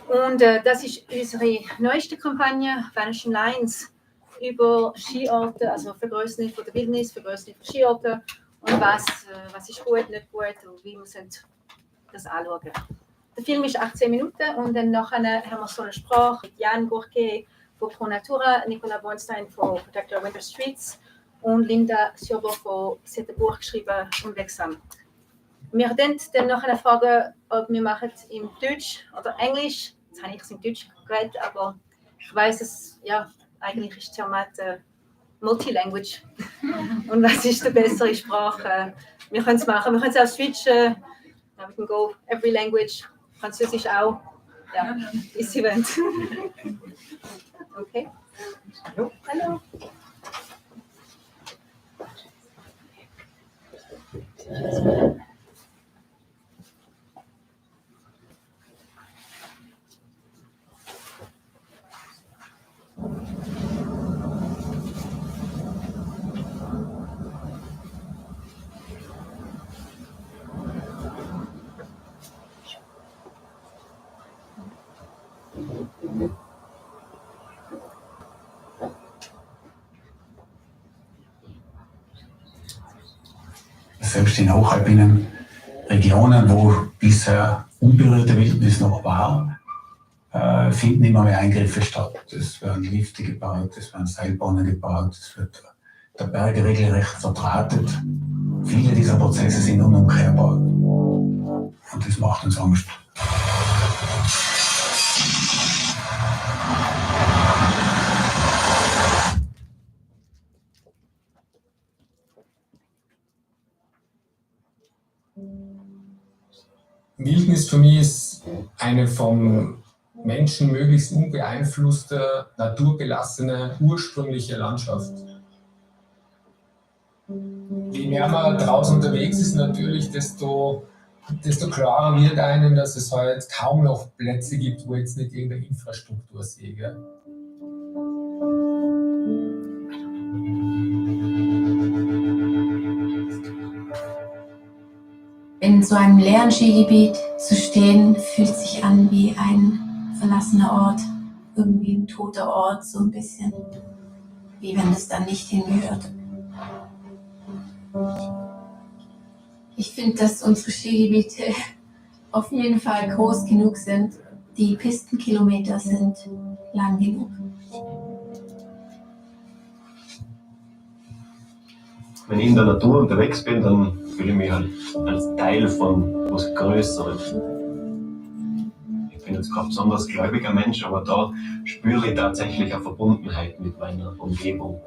Und das ist unsere neueste Kampagne, Vanishing über Skiorte, also Vergrößerung von der Wildnis, Vergrößerung von Skiorten und was ist gut, nicht gut und wie wir das anschauen. Der Film ist 18 Minuten und dann nachher haben wir so eine Sprache mit Jan Gurke von Pro Natura, Nicola Bornstein von Protector Winter Streets und Linda Sjobo, sie hat ein Buch geschrieben, Unwegsam. Wir dann nachher fragen, ob wir machen es in Deutsch oder Englisch. Jetzt habe ich es in Deutsch geredet, aber ich weiß es, ja, eigentlich ist Zermatt Multilanguage. Und was ist die bessere Sprache? Wir können es machen, wir können es auch switchen. We can go every language. Französisch auch. Ja, ist Event. Okay. Hallo. Hallo. Selbst in hochalpinen Regionen, wo bisher unberührte Wildnis noch war, finden immer mehr Eingriffe statt. Es werden Lifte gebaut, es werden Seilbahnen gebaut, es wird der Berg regelrecht verdrahtet. Viele dieser Prozesse sind unumkehrbar. Und das macht uns Angst. Wildnis für mich ist eine vom Menschen möglichst unbeeinflusste, naturbelassene, ursprüngliche Landschaft. Je mehr man draußen unterwegs ist natürlich, desto klarer wird einem, dass es halt kaum noch Plätze gibt, wo jetzt nicht irgendeine Infrastruktur sehe. Gell? In so einem leeren Skigebiet zu stehen, fühlt sich an wie ein verlassener Ort, irgendwie ein toter Ort, so ein bisschen, wie wenn es dann nicht hingehört. Ich finde, dass unsere Skigebiete auf jeden Fall groß genug sind. Die Pistenkilometer sind lang genug. Wenn ich in der Natur unterwegs bin, dann fühle ich mich halt als Teil von was Größerem. Ich bin jetzt kein besonders gläubiger Mensch, aber da spüre ich tatsächlich eine Verbundenheit mit meiner Umgebung.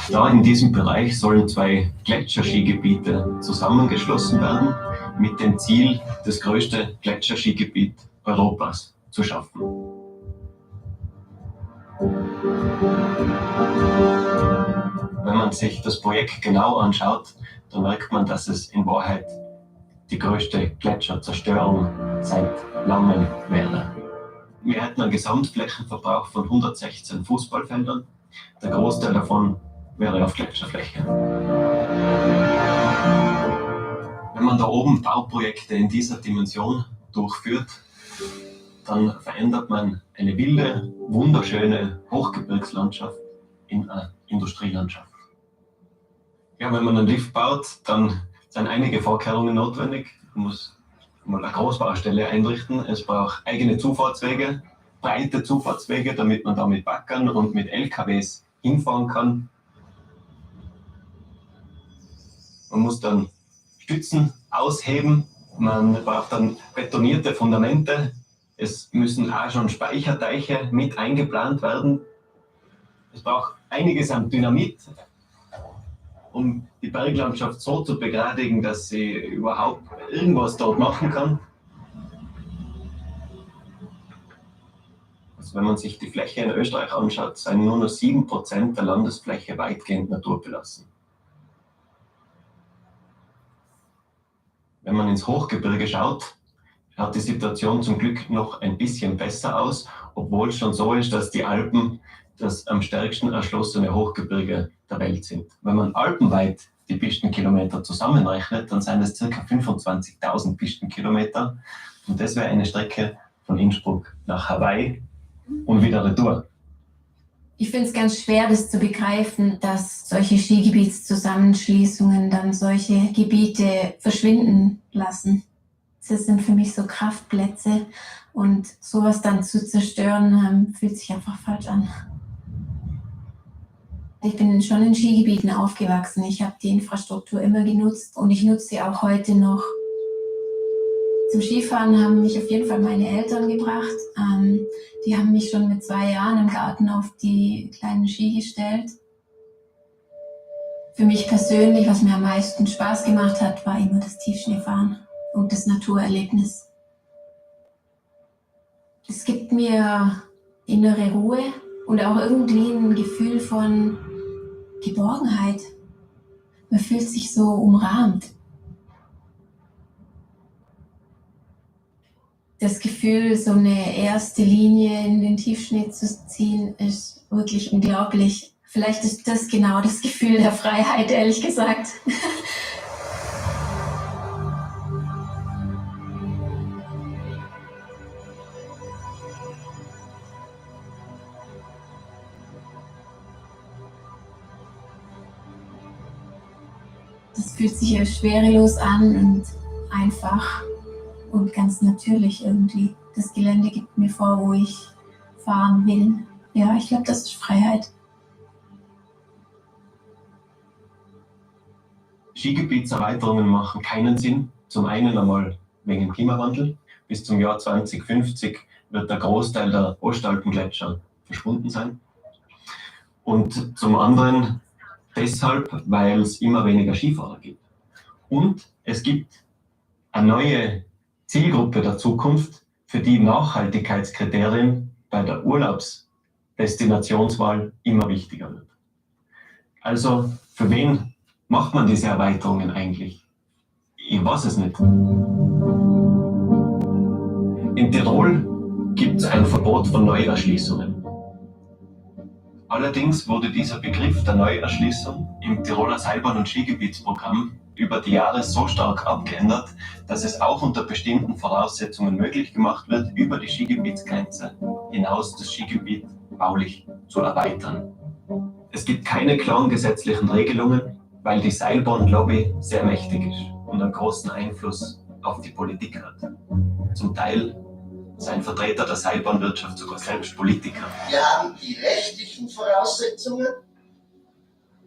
Da in diesem Bereich sollen 2 Gletscherskigebiete zusammengeschlossen werden, mit dem Ziel, das größte Gletscherskigebiet Europas zu schaffen. Wenn man sich das Projekt genau anschaut, dann merkt man, dass es in Wahrheit die größte Gletscherzerstörung seit langem wäre. Wir hätten einen Gesamtflächenverbrauch von 116 Fußballfeldern. Der Großteil davon wäre auf Gletscherfläche. Wenn man da oben Bauprojekte in dieser Dimension durchführt, dann verändert man eine wilde, wunderschöne Hochgebirgslandschaft in eine Industrielandschaft. Ja, wenn man einen Lift baut, dann sind einige Vorkehrungen notwendig. Man muss mal eine Großbaustelle einrichten. Es braucht eigene Zufahrtswege, breite Zufahrtswege, damit man da mit Baggern und mit LKWs hinfahren kann. Man muss dann Stützen ausheben. Man braucht dann betonierte Fundamente. Es müssen auch schon Speicherteiche mit eingeplant werden. Es braucht einiges an Dynamit, um die Berglandschaft so zu begradigen, dass sie überhaupt irgendwas dort machen kann. Also wenn man sich die Fläche in Österreich anschaut, sind nur noch 7% der Landesfläche weitgehend naturbelassen. Wenn man ins Hochgebirge schaut, schaut die Situation zum Glück noch ein bisschen besser aus, obwohl es schon so ist, dass die Alpen das am stärksten erschlossene Hochgebirge der Welt sind. Wenn man alpenweit die Pistenkilometer zusammenrechnet, dann sind es ca. 25.000 Pistenkilometer. Und das wäre eine Strecke von Innsbruck nach Hawaii und wieder retour. Ich finde es ganz schwer, das zu begreifen, dass solche Skigebietszusammenschließungen dann solche Gebiete verschwinden lassen. Das sind für mich so Kraftplätze und sowas dann zu zerstören, fühlt sich einfach falsch an. Ich bin schon in Skigebieten aufgewachsen. Ich habe die Infrastruktur immer genutzt und ich nutze sie auch heute noch. Zum Skifahren haben mich auf jeden Fall meine Eltern gebracht. Die haben mich schon mit 2 Jahren im Garten auf die kleinen Ski gestellt. Für mich persönlich, was mir am meisten Spaß gemacht hat, war immer das Tiefschneefahren und das Naturerlebnis. Es gibt mir innere Ruhe und auch irgendwie ein Gefühl von Geborgenheit. Man fühlt sich so umrahmt. Das Gefühl, so eine erste Linie in den Tiefschnee zu ziehen, ist wirklich unglaublich. Vielleicht ist das genau das Gefühl der Freiheit, ehrlich gesagt. Das fühlt sich ja schwerelos an und einfach und ganz natürlich irgendwie. Das Gelände gibt mir vor, wo ich fahren will. Ja, ich glaube, das ist Freiheit. Skigebietserweiterungen machen keinen Sinn. Zum einen einmal wegen dem Klimawandel. Bis zum Jahr 2050 wird der Großteil der Ostalpengletscher verschwunden sein. Und zum anderen deshalb, weil es immer weniger Skifahrer gibt. Und es gibt eine neue Zielgruppe der Zukunft, für die Nachhaltigkeitskriterien bei der Urlaubsdestinationswahl immer wichtiger wird. Also für wen macht man diese Erweiterungen eigentlich? Ich weiß es nicht. In Tirol gibt es ein Verbot von Neuerschließungen. Allerdings wurde dieser Begriff der Neuerschließung im Tiroler Seilbahn- und Skigebietsprogramm über die Jahre so stark abgeändert, dass es auch unter bestimmten Voraussetzungen möglich gemacht wird, über die Skigebietsgrenze hinaus das Skigebiet baulich zu erweitern. Es gibt keine klaren gesetzlichen Regelungen, weil die Seilbahnlobby sehr mächtig ist und einen großen Einfluss auf die Politik hat. Zum Teil sind Vertreter der Seilbahnwirtschaft sogar selbst Politiker. Wir haben die rechtlichen Voraussetzungen.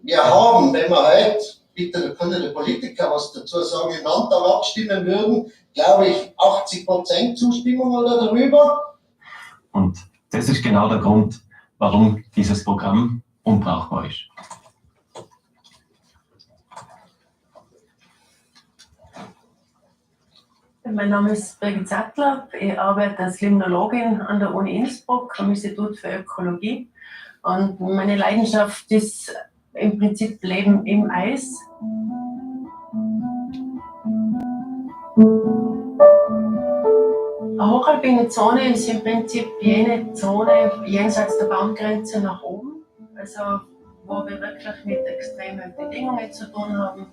Wir haben, wenn wir heute, bitte, da könnte der Politiker was dazu sagen, im Landtag abstimmen würden, glaube ich, 80% Zustimmung oder darüber. Und das ist genau der Grund, warum dieses Programm unbrauchbar ist. Mein Name ist Birgit Sattler, ich arbeite als Limnologin an der Uni Innsbruck am Institut für Ökologie und meine Leidenschaft ist im Prinzip Leben im Eis. Eine hochalpine Zone ist im Prinzip jene Zone jenseits der Baumgrenze nach oben, also wo wir wirklich mit extremen Bedingungen zu tun haben.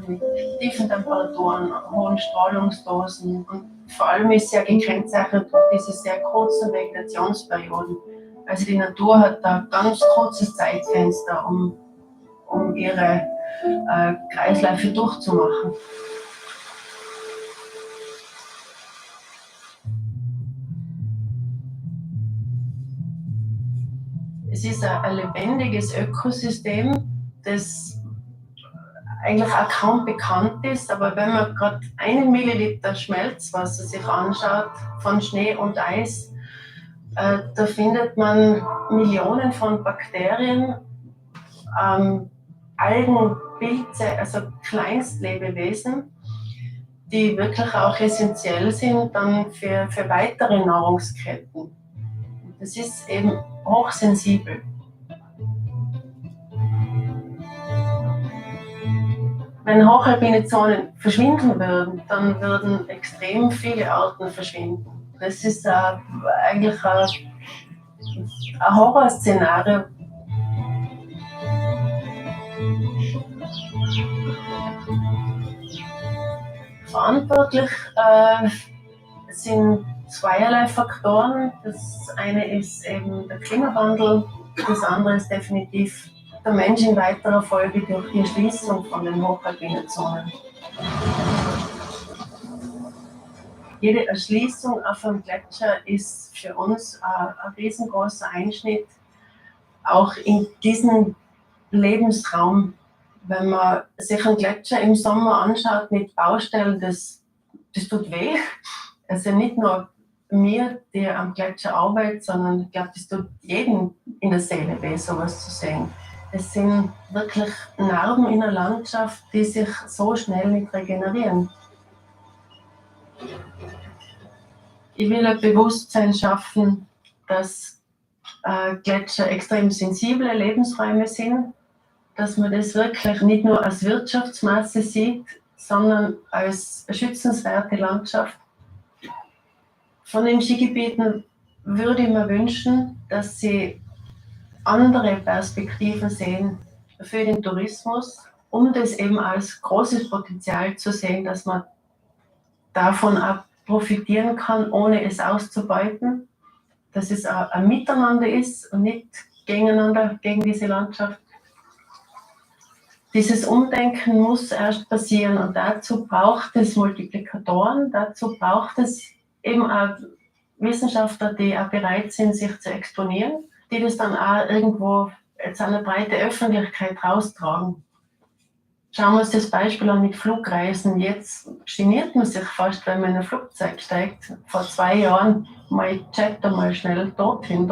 Mit tiefen Temperaturen, hohen Strahlungsdosen und vor allem ist ja gekennzeichnet durch diese sehr kurzen Vegetationsperioden. Also die Natur hat da ganz kurzes Zeitfenster, um ihre Kreisläufe durchzumachen. Es ist ein lebendiges Ökosystem, das eigentlich auch kaum bekannt ist, aber wenn man gerade 1 Milliliter Schmelzwasser sich anschaut von Schnee und Eis, da findet man Millionen von Bakterien, Algen, Pilze, also Kleinstlebewesen, die wirklich auch essentiell sind dann für weitere Nahrungsketten. Das ist eben hochsensibel. Wenn hochalpine Zonen verschwinden würden, dann würden extrem viele Arten verschwinden. Das ist eigentlich ein Horrorszenario. Verantwortlich sind zweierlei Faktoren. Das eine ist eben der Klimawandel, das andere ist definitiv der Mensch in weiterer Folge durch die Erschließung von den hochalpinen Zonen. Jede Erschließung auf einem Gletscher ist für uns ein riesengroßer Einschnitt, auch in diesen Lebensraum. Wenn man sich einen Gletscher im Sommer anschaut mit Baustellen, das tut weh. Also nicht nur mir, die am Gletscher arbeiten, sondern ich glaube, das tut jedem in der Seele weh, sowas zu sehen. Es sind wirklich Narben in der Landschaft, die sich so schnell nicht regenerieren. Ich will ein Bewusstsein schaffen, dass Gletscher extrem sensible Lebensräume sind, dass man das wirklich nicht nur als Wirtschaftsmasse sieht, sondern als schützenswerte Landschaft. Von den Skigebieten würde ich mir wünschen, dass sie andere Perspektiven sehen für den Tourismus, um das eben als großes Potenzial zu sehen, dass man davon auch profitieren kann, ohne es auszubeuten, dass es ein Miteinander ist und nicht gegeneinander, gegen diese Landschaft. Dieses Umdenken muss erst passieren und dazu braucht es Multiplikatoren, dazu braucht es eben auch Wissenschaftler, die auch bereit sind, sich zu exponieren, die das dann auch irgendwo jetzt an eine breite Öffentlichkeit raustragen. Schauen wir uns das Beispiel an mit Flugreisen. Jetzt geniert man sich fast, wenn man in ein Flugzeug steigt. Vor 2 Jahren mal chatte mal schnell dorthin.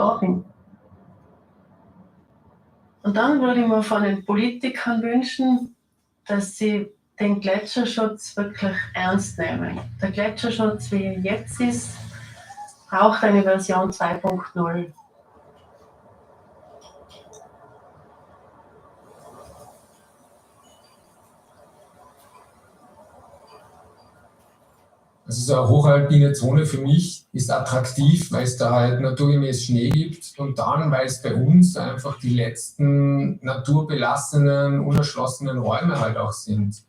Und dann würde ich mir von den Politikern wünschen, dass sie den Gletscherschutz wirklich ernst nehmen. Der Gletscherschutz, wie er jetzt ist, braucht eine Version 2.0. Also so eine hochalpine Zone für mich ist attraktiv, weil es da halt naturgemäß Schnee gibt und dann, weil es bei uns einfach die letzten naturbelassenen, unerschlossenen Räume halt auch sind.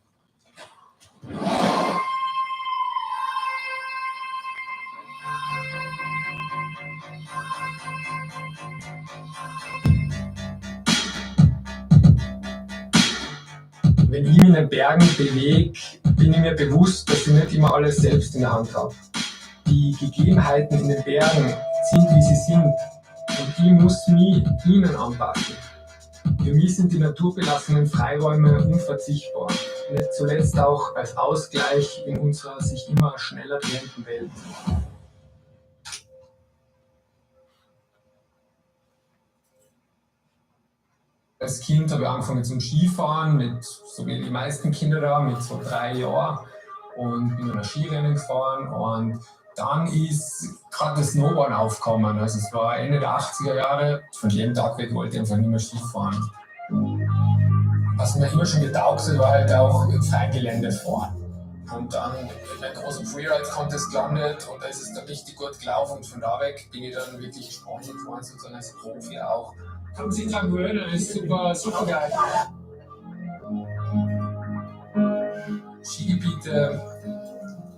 Wenn ich mich in den Bergen bewege, bin ich mir bewusst, dass ich nicht immer alles selbst in der Hand habe. Die Gegebenheiten in den Bergen sind, wie sie sind und ich muss mich ihnen anpassen. Für mich sind die naturbelassenen Freiräume unverzichtbar, nicht zuletzt auch als Ausgleich in unserer sich immer schneller drehenden Welt. Als Kind habe ich angefangen zum Skifahren, so wie die meisten Kinder da, mit so 3 Jahren und bin dann Skirennen gefahren und dann ist gerade das Snowboard aufgekommen. Also es war Ende der 80er Jahre, von jedem Tag weg wollte ich einfach nicht mehr Skifahren. Was mir immer schon getaugt hat, war halt auch im Freigelände fahren. Und dann in meinem großen Freeride-Contest gelandet und da ist es dann richtig gut gelaufen und von da weg bin ich dann wirklich gesponsert worden, sozusagen als Profi auch. Haben Sie dran gewöhnt, das ist super geil. Skigebiete,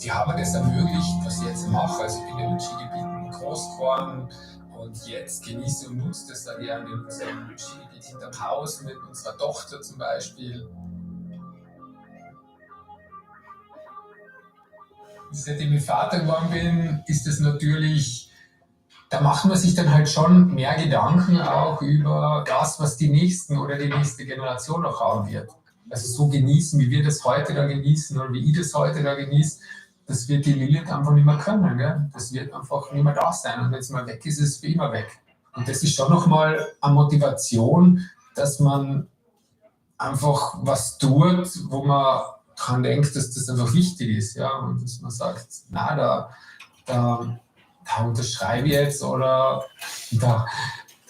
die haben das ermöglicht, was ich jetzt mache. Also ich bin ja mit Skigebieten groß geworden und jetzt genieße und nutze das da gerne in unserem Skigebiet hinterm Haus mit unserer Tochter zum Beispiel. Seitdem ich Vater geworden bin, ist es natürlich, da macht man sich dann halt schon mehr Gedanken auch über das, was die nächste Generation noch haben wird. Also so genießen, wie wir das heute da genießen oder wie ich das heute da genieße, das wird die Lilith einfach nicht mehr können. Gell? Das wird einfach nicht mehr da sein. Und wenn es mal weg ist, ist es für immer weg. Und das ist schon nochmal eine Motivation, dass man einfach was tut, wo man dran denkt, dass das einfach wichtig ist. Ja? Und dass man sagt, na, da unterschreibe ich jetzt oder da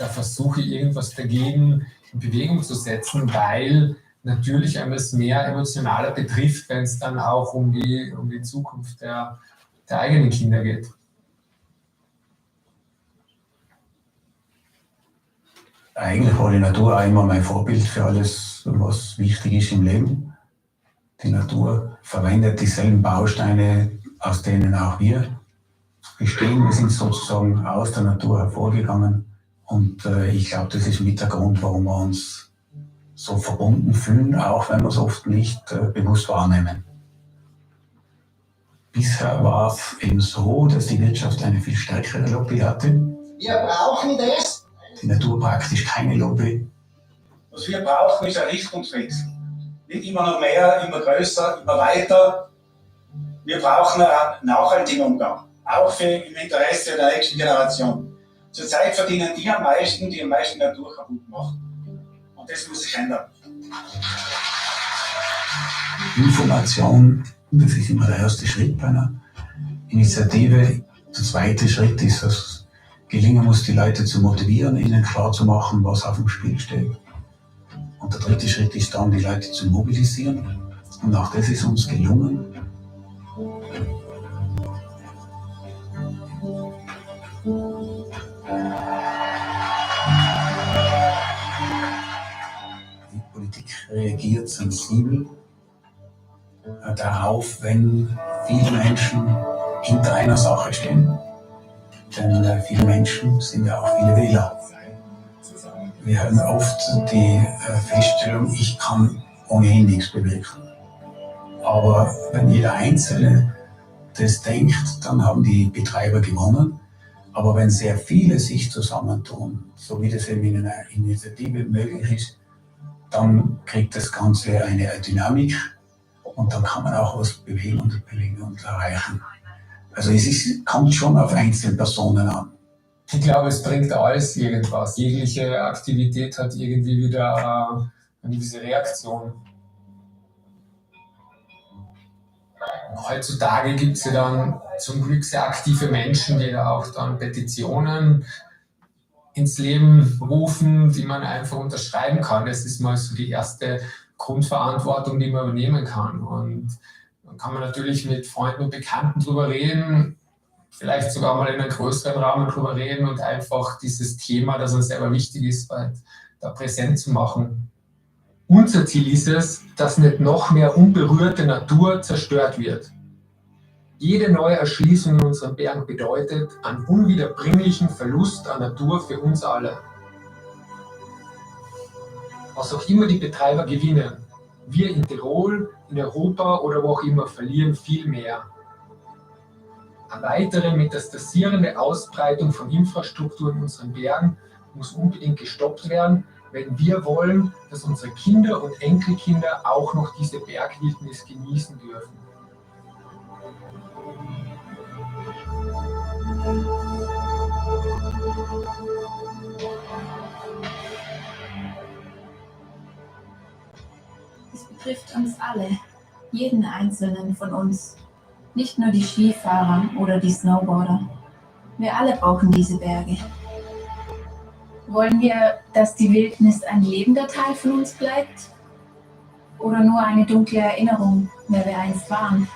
versuche ich irgendwas dagegen in Bewegung zu setzen, weil natürlich einem das mehr emotionaler betrifft, wenn es dann auch um die Zukunft der eigenen Kinder geht. Eigentlich war die Natur auch immer mein Vorbild für alles, was wichtig ist im Leben. Die Natur verwendet dieselben Bausteine, aus denen auch wir bestehen. Wir sind sozusagen aus der Natur hervorgegangen. Und ich glaube, das ist mit der Grund, warum wir uns so verbunden fühlen, auch wenn wir es oft nicht bewusst wahrnehmen. Bisher war es eben so, dass die Wirtschaft eine viel stärkere Lobby hatte. Wir brauchen das. Die Natur praktisch keine Lobby. Was wir brauchen, ist ein Richtungswechsel. Nicht immer noch mehr, immer größer, immer weiter. Wir brauchen einen nachhaltigen Umgang, auch im Interesse der nächsten Generation. Zurzeit verdienen die am meisten Natur kaputt machen. Und das muss sich ändern. Information, das ist immer der erste Schritt bei einer Initiative. Der zweite Schritt ist, dass es gelingen muss, die Leute zu motivieren, ihnen klarzumachen, was auf dem Spiel steht. Und der dritte Schritt ist dann, die Leute zu mobilisieren. Und auch das ist uns gelungen. Die Politik reagiert sensibel darauf, wenn viele Menschen hinter einer Sache stehen. Denn viele Menschen sind ja auch viele Wähler. Wir haben oft die Feststellung, ich kann ohnehin nichts bewirken. Aber wenn jeder Einzelne das denkt, dann haben die Betreiber gewonnen. Aber wenn sehr viele sich zusammentun, so wie das eben in einer Initiative möglich ist, dann kriegt das Ganze eine Dynamik und dann kann man auch was bewegen und erreichen. Also kommt schon auf Einzelpersonen an. Ich glaube, es bringt alles irgendwas. Jegliche Aktivität hat irgendwie wieder eine gewisse Reaktion. Heutzutage gibt es ja dann zum Glück sehr aktive Menschen, die ja auch dann Petitionen ins Leben rufen, die man einfach unterschreiben kann. Das ist mal so die erste Grundverantwortung, die man übernehmen kann. Und dann kann man natürlich mit Freunden und Bekannten drüber reden, vielleicht sogar mal in einem größeren Rahmen drüber reden und einfach dieses Thema, das uns selber wichtig ist, da präsent zu machen. Unser Ziel ist es, dass nicht noch mehr unberührte Natur zerstört wird. Jede neue Erschließung in unseren Bergen bedeutet einen unwiederbringlichen Verlust an Natur für uns alle. Was auch immer die Betreiber gewinnen, wir in Tirol, in Europa oder wo auch immer verlieren viel mehr. Eine weitere metastasierende Ausbreitung von Infrastruktur in unseren Bergen muss unbedingt gestoppt werden, wenn wir wollen, dass unsere Kinder und Enkelkinder auch noch diese Bergwildnis genießen dürfen. Es betrifft uns alle, jeden Einzelnen von uns. Nicht nur die Skifahrer oder die Snowboarder. Wir alle brauchen diese Berge. Wollen wir, dass die Wildnis ein lebender Teil von uns bleibt? Oder nur eine dunkle Erinnerung, wer wir einst waren?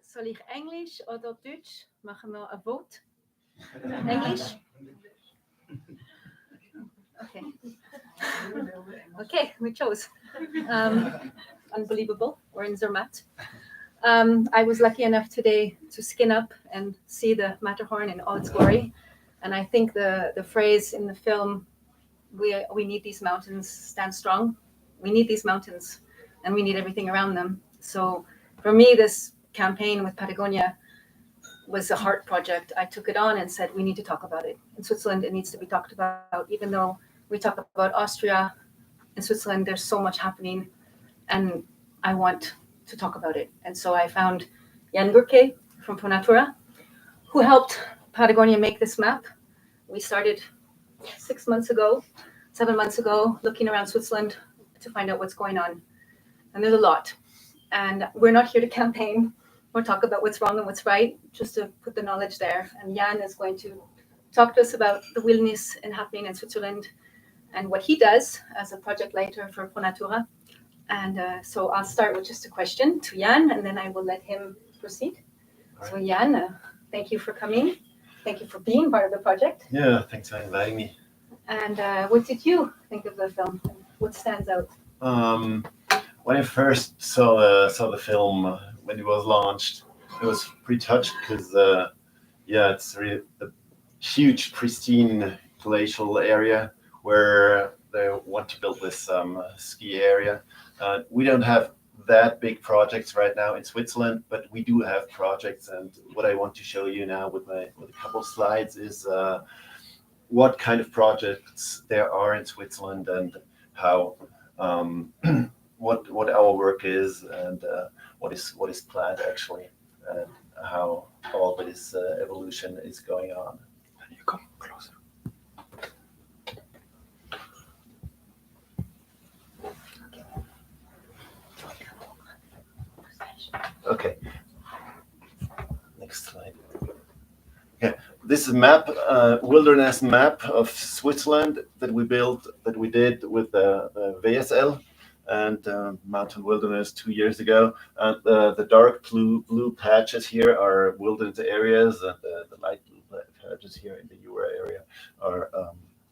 Soll ich Englisch oder Deutsch? Machen wir ein Vote. Englisch? Okay. Okay, we chose. Unbelievable. We're in Zermatt. I was lucky enough today to skin up and see the Matterhorn in all its glory. And I think the phrase in the film, we need these mountains, stand strong. We need these mountains and we need everything around them. So for me, this campaign with Patagonia was a heart project. I took it on and said, we need to talk about it. In Switzerland, it needs to be talked about. Even though we talk about Austria, in Switzerland, there's so much happening and I want to talk about it. And so I found Jan Burke from Pronatura, who helped Patagonia make this map. We started 7 months ago, looking around Switzerland to find out what's going on. And there's a lot. And we're not here to campaign or talk about what's wrong and what's right, just to put the knowledge there. And Jan is going to talk to us about the wilderness and happening in Switzerland and what he does as a project leader for Pronatura. And so I'll start with just a question to Jan, and then I will let him proceed. Right. So Jan, thank you for coming. Thank you for being part of the project. Yeah, thanks for inviting me. And what did you think of the film? What stands out? When I first saw the film when it was launched, I was pretty touched because it's really a huge, pristine glacial area where they want to build this ski area. We don't have that big projects right now in Switzerland, but we do have projects. And what I want to show you now with a couple of slides is what kind of projects there are in Switzerland and how what our work is and what is planned actually, and how all this evolution is going on. Can you come closer? Okay. Next slide. Okay, this is a map, wilderness map of Switzerland that we did with the VSL and Mountain Wilderness 2 years ago. And the dark blue patches here are wilderness areas, and the light blue patches here in the Jura area are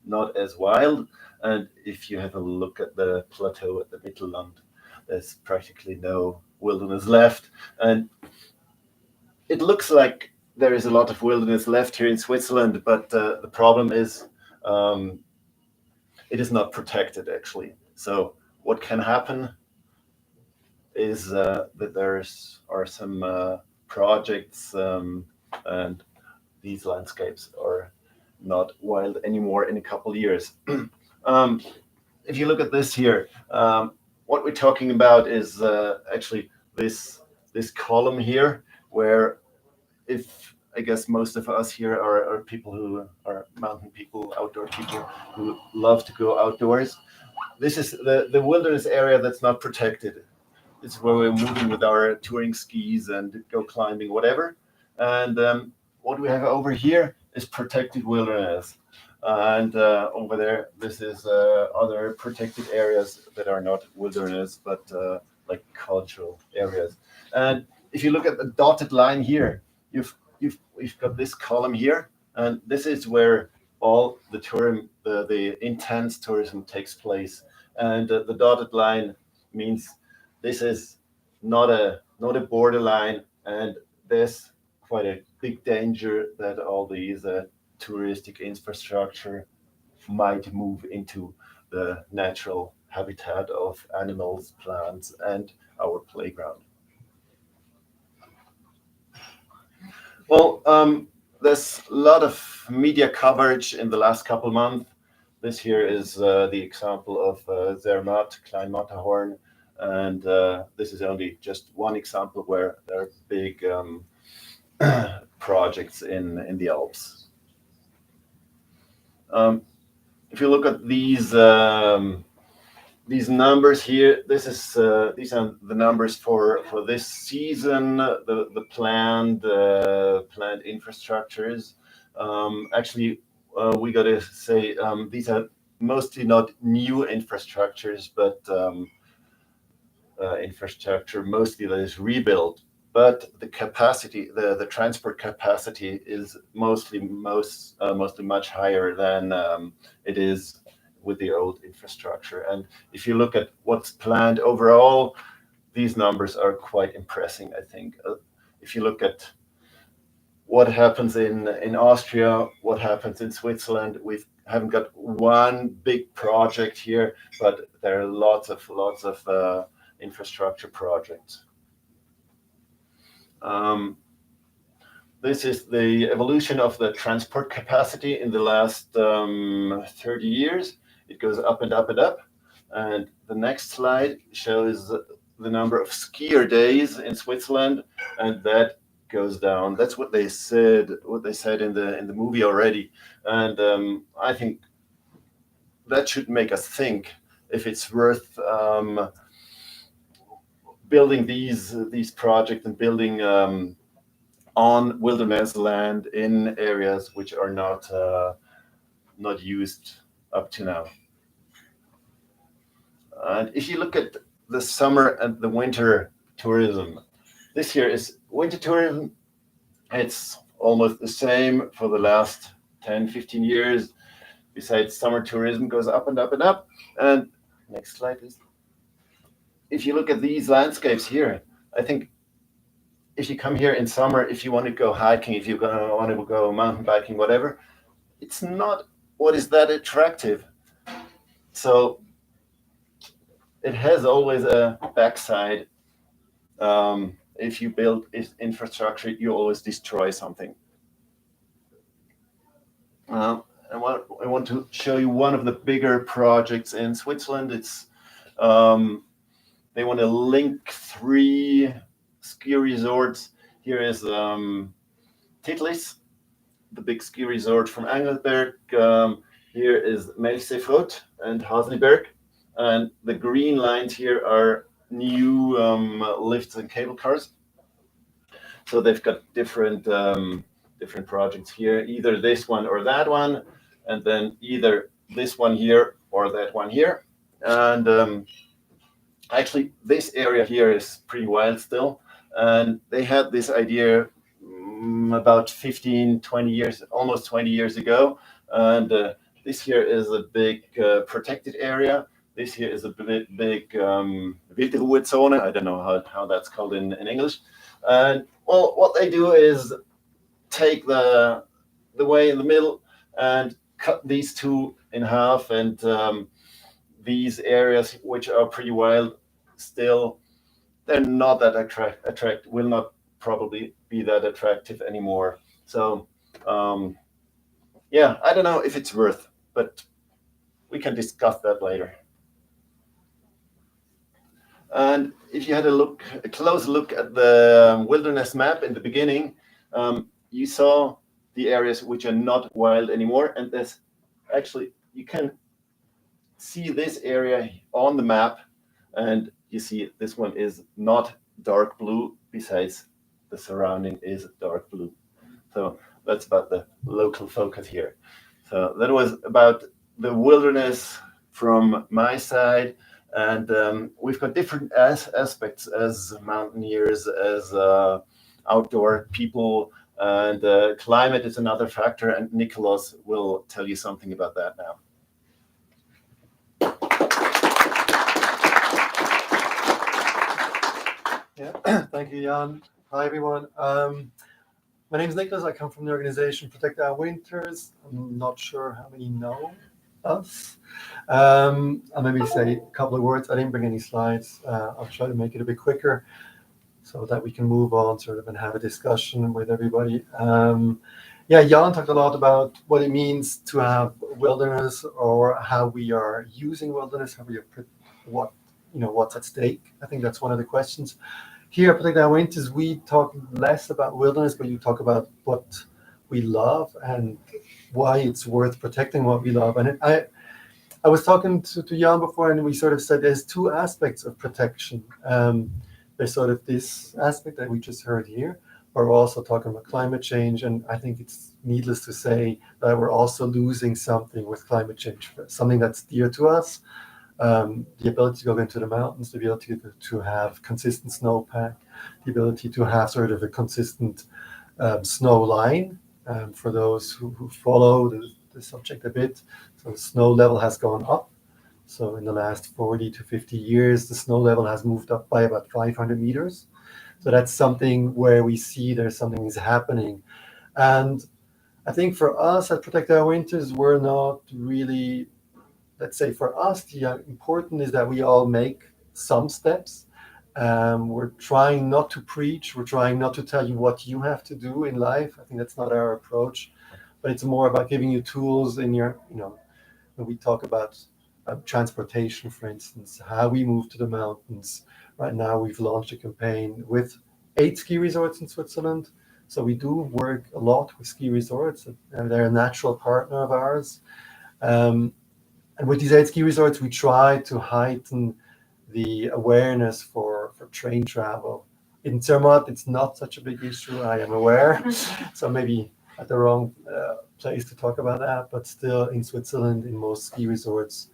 not as wild. And if you have a look at the plateau at the Mittelland, there's practically no wilderness left. And it looks like there is a lot of wilderness left here in Switzerland, but the problem is it is not protected actually. So what can happen is that there are some projects and these landscapes are not wild anymore in a couple of years. If you look at this here, what we're talking about is actually this column here, where I guess most of us here are people who are mountain people, outdoor people who love to go outdoors. This is the wilderness area that's not protected. It's where we're moving with our touring skis and go climbing, whatever. And what we have over here is protected wilderness. And over there, this is other protected areas that are not wilderness, but like cultural areas. And if you look at the dotted line here, we've got this column here, and this is where all the tourism, the intense tourism takes place. And the dotted line means this is not a borderline, and there's quite a big danger that all these touristic infrastructure might move into the natural habitat of animals, plants, and our playground. Well, there's a lot of media coverage in the last couple of months. This here is the example of Zermatt, Klein Matterhorn, and this is only just one example where there are big projects in the Alps. If you look at these numbers here, these are the numbers for this season. The planned infrastructures. Actually, we got to say these are mostly not new infrastructures, but infrastructure mostly that is rebuilt. But the capacity, the transport capacity, is mostly much higher than it is with the old infrastructure. And if you look at what's planned overall, these numbers are quite impressive, I think. If you look at what happens in Austria, what happens in Switzerland, we haven't got one big project here, but there are lots of infrastructure projects. This is the evolution of the transport capacity in the last 30 years. It goes up and up and up. And the next slide shows the number of skier days in Switzerland, and that goes down. That's what they said in the movie already. And I think that should make us think if it's worth building these projects and building on wilderness land in areas which are not used up to now. And if you look at the summer and the winter tourism, this year is winter tourism. It's almost the same for the last 10, 15 years. Besides, summer tourism goes up and up and up. And next slide, please. If you look at these landscapes here, I think if you come here in summer, if you want to go hiking, if you want to go mountain biking, whatever, it's not what is that attractive. So it has always a backside. If you build infrastructure, you always destroy something. I want to show you one of the bigger projects in Switzerland. It's they want to link 3 ski resorts. Here is Titlis, the big ski resort from Engelberg. Here is Melchsefrot and Hasliberg. And the green lines here are new lifts and cable cars. So they've got different projects here, either this one or that one, and then either this one here or that one here. And actually, this area here is pretty wild still. And they had this idea about 15, 20 years, almost 20 years ago. And this here is a big protected area. This here is a big Wildruhezone. I don't know how that's called in English. And well, what they do is take the way in the middle and cut these 2 in half. And these areas, which are pretty wild still, they're not that attractive, will not probably be that attractive anymore. So yeah, I don't know if it's worth, but we can discuss that later. And if you had a close look at the wilderness map in the beginning, you saw the areas which are not wild anymore. And there's actually, you can see this area on the map, and you see this one is not dark blue, besides the surrounding is dark blue. So that's about the local focus here. So that was about the wilderness from my side. And we've got different aspects as mountaineers, as outdoor people, and climate is another factor. And Nicholas will tell you something about that now. Yeah, thank you, Jan. Hi, everyone. My name is Nicholas. I come from the organization Protect Our Winters. I'm not sure how many know us. I'll maybe say a couple of words. I didn't bring any slides. I'll try to make it a bit quicker so that we can move on sort of and have a discussion with everybody. Yeah, Jan talked a lot about what it means to have wilderness, or how we are using wilderness, how we are, what's at stake. I think that's one of the questions. Here at Protect Our Winters, we talk less about wilderness, but you talk about what we love and why it's worth protecting what we love. And I was talking to Jan before, and we sort of said there's 2 aspects of protection. There's sort of this aspect that we just heard here, but we're also talking about climate change. And I think it's needless to say that we're also losing something with climate change, something that's dear to us. The ability to go into the mountains, the ability to have consistent snowpack, the ability to have sort of a consistent snow line. For those who follow the the subject a bit. So the snow level has gone up. So in the last 40 to 50 years, the snow level has moved up by about 500 meters. So that's something where we see there's something is happening. And I think for us at Protect Our Winters, we're not really, let's say for us, the important is that we all make some steps. We're trying not to preach. We're trying not to tell you what you have to do in life. I think that's not our approach, but it's more about giving you tools in your, when we talk about transportation, for instance, how we move to the mountains. Right now, we've launched a campaign with 8 ski resorts in Switzerland. So we do work a lot with ski resorts, and they're a natural partner of ours. And with these 8 ski resorts, we try to heighten the awareness for train travel. In Zermatt, it's not such a big issue, I am aware. So maybe at the wrong place to talk about that, but still in Switzerland, in most ski resorts,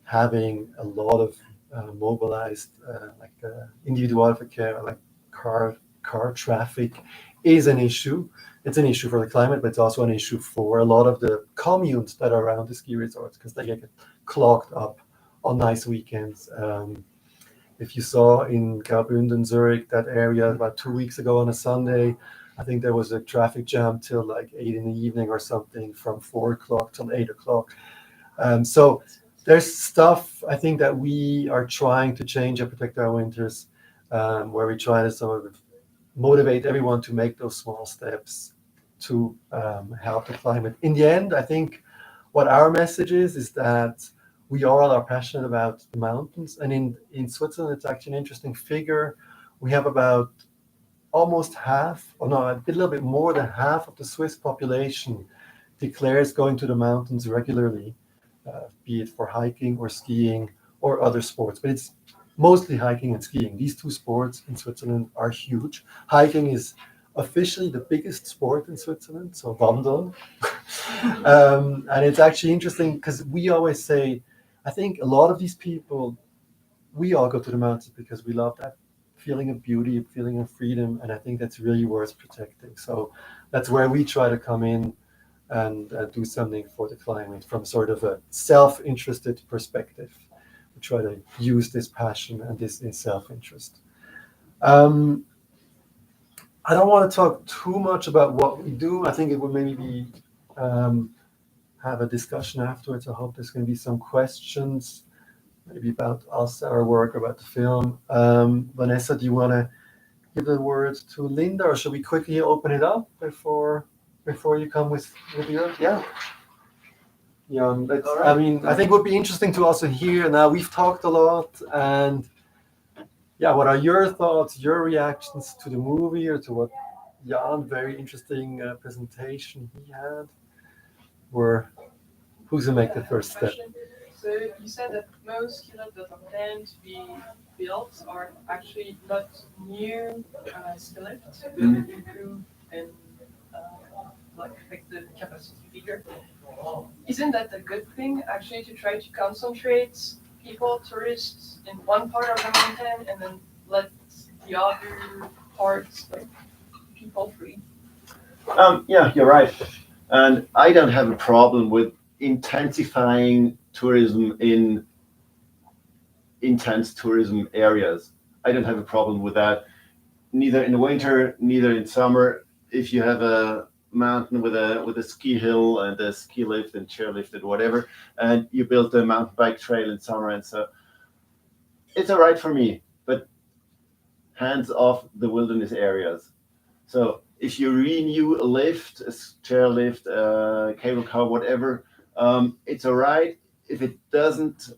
having a lot of mobilized Individualverkehr, like car traffic is an issue. It's an issue for the climate, but it's also an issue for a lot of the communes that are around the ski resorts because they get clogged up on nice weekends. If you saw in Graubünden, Zurich, that area about 2 weeks ago on a Sunday, I think there was a traffic jam till like 8 in the evening or something, from 4 o'clock till 8 o'clock. So there's stuff I think that we are trying to change at Protect Our Winters, where we try to sort of motivate everyone to make those small steps to help the climate. In the end, I think what our message is that we all are passionate about the mountains. And in Switzerland, it's actually an interesting figure. We have about almost half, or no, a little bit more than half of the Swiss population declares going to the mountains regularly, be it for hiking or skiing or other sports. But it's mostly hiking and skiing. These 2 sports in Switzerland are huge. Hiking is officially the biggest sport in Switzerland, so Wandern. And it's actually interesting because we always say, I think a lot of these people, we all go to the mountains because we love that feeling of beauty, a feeling of freedom, and I think that's really worth protecting. So that's where we try to come in and do something for the climate from sort of a self-interested perspective. We try to use this passion and this in self-interest. I don't want to talk too much about what we do. I think it would maybe be have a discussion afterwards. I hope there's going to be some questions, maybe about us, our work, about the film. Vanessa, do you want to give the word to Linda, or should we quickly open it up before you come with yours? Yeah. Right. I mean, I think it would be interesting to also hear. Now we've talked a lot, and what are your thoughts, your reactions to the movie, or to what Jan, very interesting presentation he had? Who's going to make the first step? So you said that most ski lifts that are planned to be built are actually not new ski lifts, but improve and make the capacity bigger. Isn't that a good thing, actually, to try to concentrate people, tourists, in one part of the mountain and then let the other parts, people free? Yeah, you're right. And I don't have a problem with intensifying tourism in intense tourism areas. I don't have a problem with that, neither in the winter, neither in summer. If you have a mountain with a ski hill and a ski lift and chairlift and whatever, and you build a mountain bike trail in summer, and so it's all right for me, but hands off the wilderness areas. So if you renew a lift, a chairlift, a cable car, whatever, it's all right if it doesn't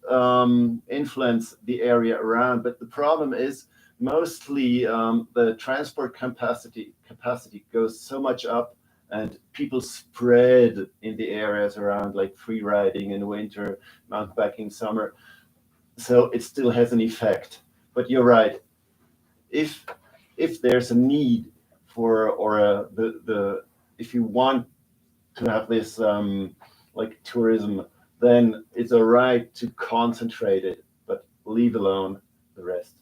influence the area around. But the problem is mostly the transport capacity goes so much up, and people spread in the areas around, like free riding in winter, mountain biking in summer. So it still has an effect. But you're right. If there's a need for, or if you want to have this like tourism, then it's all right to concentrate it, but leave alone the rest.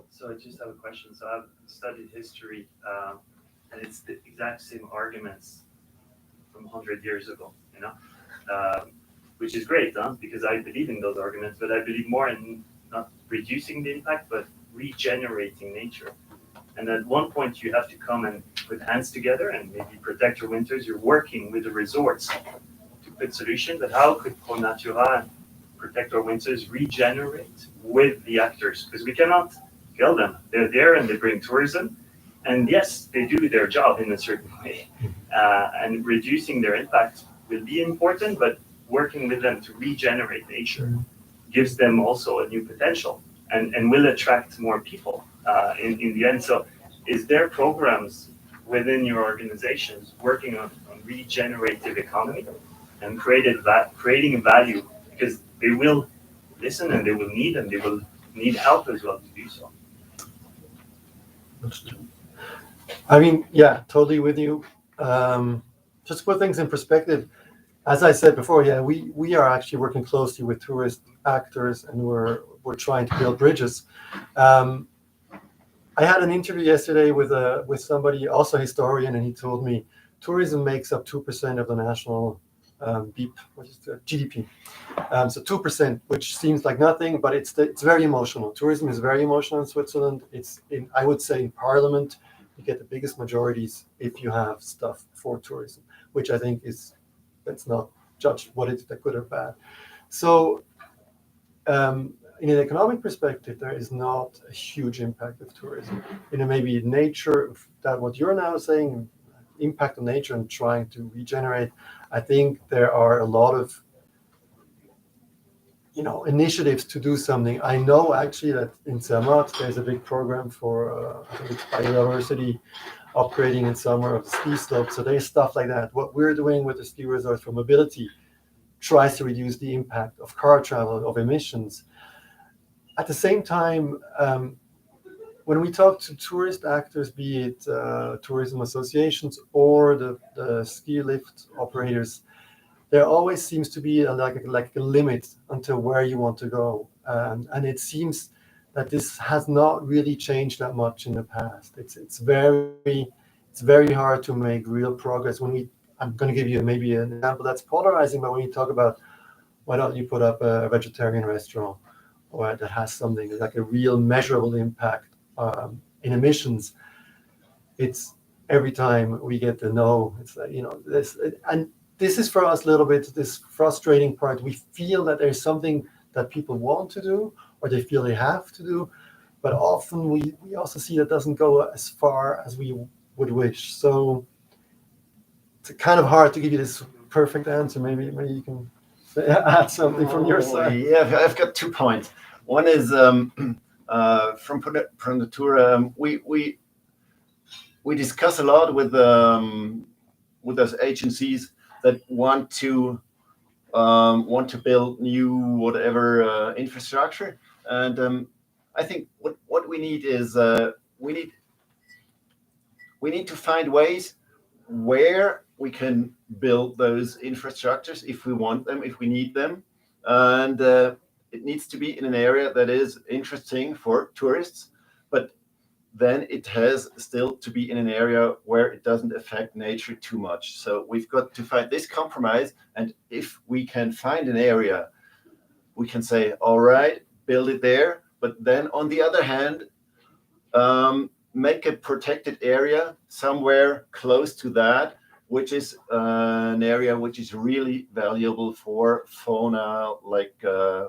So I just have a question. So I've studied history, and it's the exact same arguments from 100 years ago, you know, which is great, because I believe in those arguments, but I believe more in not reducing the impact, but regenerating nature. And at one point, you have to come and put hands together and maybe protect your winters. You're working with the resorts to put solutions. But how could Pro Natura protect our winters, regenerate with the actors? Because we cannot kill them. They're there and they bring tourism. And yes, they do their job in a certain way. And reducing their impact will be important, but working with them to regenerate nature gives them also a new potential and will attract more people in the end. So is there programs within your organizations working on regenerative economy and creating value? Because they will listen and they will need help as well to do so. I mean, yeah, totally with you. Just to put things in perspective, as I said before, yeah, we are actually working closely with tourist actors, and we're trying to build bridges. I had an interview yesterday with somebody, also a historian, and he told me tourism makes up 2% of the national GDP. So 2%, which seems like nothing, but it's very emotional. Tourism is very emotional in Switzerland. I would say in Parliament, you get the biggest majorities if you have stuff for tourism, which I think let's not judge what is good or bad. So in an economic perspective, there is not a huge impact of tourism. Maybe nature, that what you're now saying, impact on nature and trying to regenerate. I think there are a lot of initiatives to do something. I know actually that in Zermatt there's a big program for I think it's biodiversity upgrading in summer of the ski slope. So there's stuff like that. What we're doing with the ski resorts for mobility tries to reduce the impact of car travel, of emissions. At the same time, when we talk to tourist actors, be it tourism associations or the ski lift operators, there always seems to be a limit until where you want to go. And it seems that this has not really changed that much in the past. It's very hard to make real progress. I'm going to give you maybe an example that's polarizing, but when you talk about why don't you put up a vegetarian restaurant or that has something like a real measurable impact in emissions, it's every time we get the no. It's like, this is for us a little bit this frustrating part. We feel that there's something that people want to do or they feel they have to do, but often we also see that doesn't go as far as we would wish. So it's kind of hard to give you this perfect answer. Maybe you can add something from your side. Yeah, I've got 2 points. One is from Natura. We discuss a lot with those agencies that want to build new whatever infrastructure, and I think what we need is we need to find ways where we can build those infrastructures if we want them, if we need them, and it needs to be in an area that is interesting for tourists, but then it has still to be in an area where it doesn't affect nature too much. So we've got to find this compromise, and if we can find an area, we can say, all right, build it there, but then on the other hand, make a protected area somewhere close to that, which is an area which is really valuable for fauna, like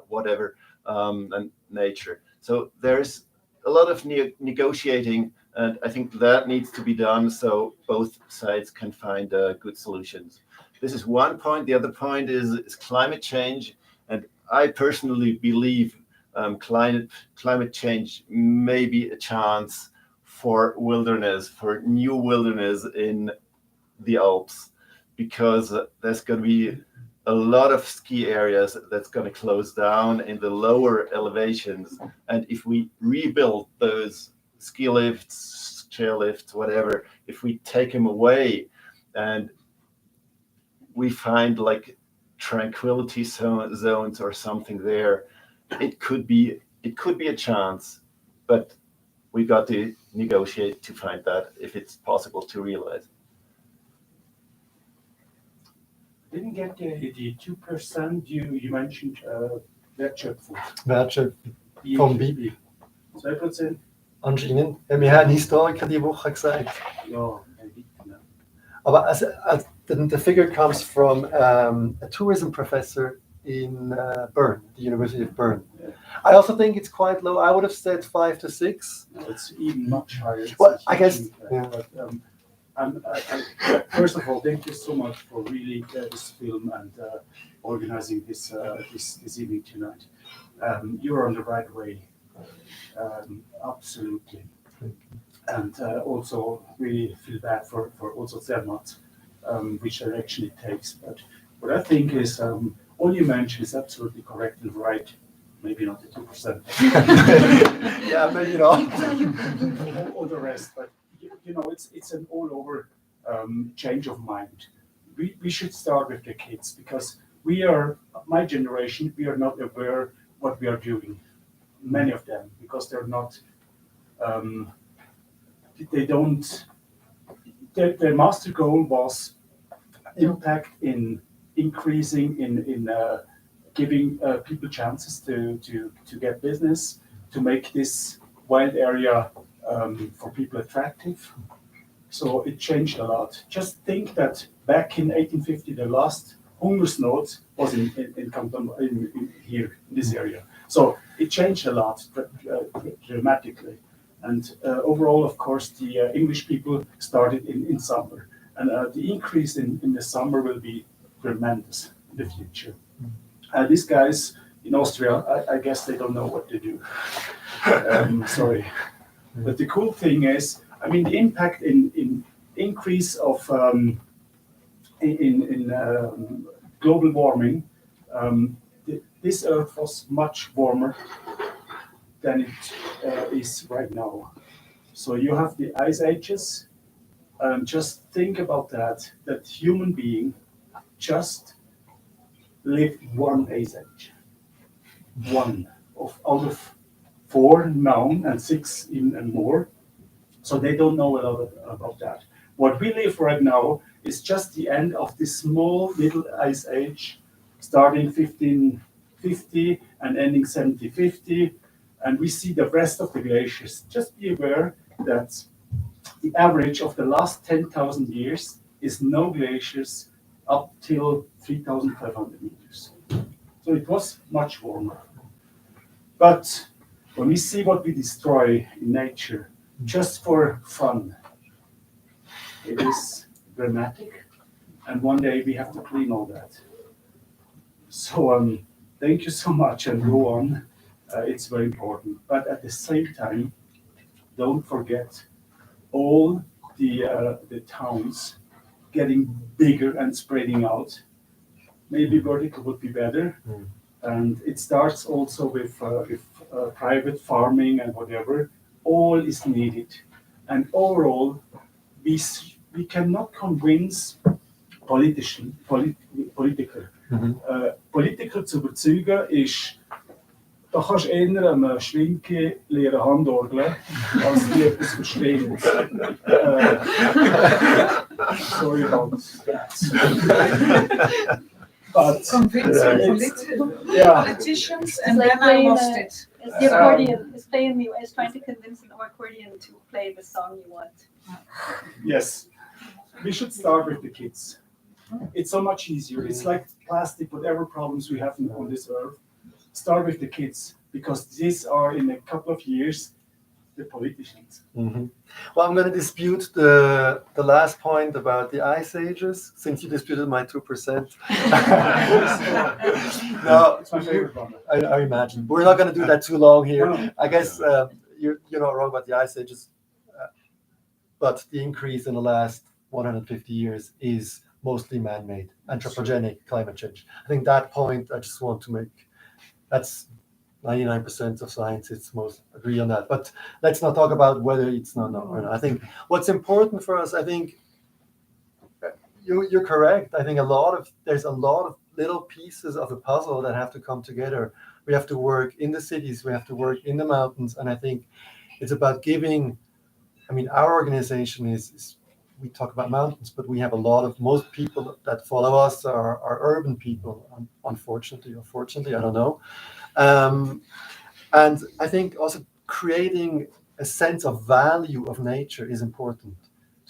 whatever, and nature. So there's a lot of negotiating, and I think that needs to be done so both sides can find good solutions. This is one point. The other point is climate change, and I personally believe climate change may be a chance for new wilderness in the Alps, because there's going to be a lot of ski areas that's going to close down in the lower elevations. And if we rebuild those ski lifts, chairlifts, whatever, if we take them away and we find like tranquility zones or something there, it could be a chance, but we got to negotiate to find that if it's possible to realize. didn't get the 2% you mentioned, Wertschöpfung. Wertschöpfung vom BIP. 2%? Anscheinend. Ja, mir hat ein Historiker die Woche gesagt. Ja, BIP, ne? Aber the figure comes from a tourism professor in Bern, the University of Bern. Yeah. I also think it's quite low. I would have said 5 to 6. No, it's even much higher. Well, I guess. Yeah. But, first of all, thank you so much for really this film and organizing this evening tonight. You're on the right way, absolutely. And also really feel bad for also Zermatt, which direction it takes. But what I think is all you mentioned is absolutely correct and right. Maybe not the 2%. Yeah, maybe not. All the rest, but it's an all over change of mind. We should start with the kids because we are, my generation, we are not aware what we are doing. Many of them, because they're not, they don't, their master goal was impact in increasing, in giving people chances to get business, to make this wild area for people attractive. So it changed a lot. Just think that back in 1850, the last hungersnot was in here, in this area. So it changed a lot dramatically. And overall, of course, the English people started in summer. And the increase in the summer will be tremendous in the future. These guys in Austria, I guess they don't know what to do. Sorry. But the cool thing is, I mean, the impact in increase of global warming, this Earth was much warmer than it is right now. So you have the ice ages. Just think about that human being just lived one ice age. One out of 4 known and 6 and more. So they don't know a lot about that. What we live right now is just the end of this small little ice age, starting 1550 and ending 1750. And we see the rest of the glaciers. Just be aware that the average of the last 10,000 years is no glaciers up till 3,500 meters. So it was much warmer. But when we see what we destroy in nature, just for fun, it is dramatic. And one day we have to clean all that. So thank you so much and go on. It's very important. But at the same time, don't forget all the towns getting bigger and spreading out. Maybe vertical would be better. And it starts also with private farming and whatever. All is needed. And overall, we cannot convince political. Politiker zu überzeugen ist, da kannst du eher einem Schwinke lernen Handorgeln, als die etwas verstehen. Sorry about that. But politicians, and then I lost it. It's the accordion. It's trying to convince an accordion to play the song you want. Yes, we should start with the kids. It's so much easier. It's like plastic, whatever problems we have on this earth. Start with the kids, because these are in a couple of years the politicians. Mm-hmm. Well, I'm going to dispute the last point about the ice ages, since you disputed my 2%. No, it's my favorite one. I imagine. We're not going to do that too long here. No. I guess you're not wrong about the ice ages, but the increase in the last 150 years is mostly man-made, anthropogenic climate change. I think that point I just want to make. That's 99% of scientists most agree on that. But let's not talk about whether it's not or not. I think what's important for us, I think you're correct. I think there's a lot of little pieces of the puzzle that have to come together. We have to work in the cities, we have to work in the mountains, and I think it's about giving. I mean, our organization we talk about mountains, but we have most people that follow us are urban people, unfortunately or fortunately, I don't know. And I think also creating a sense of value of nature is important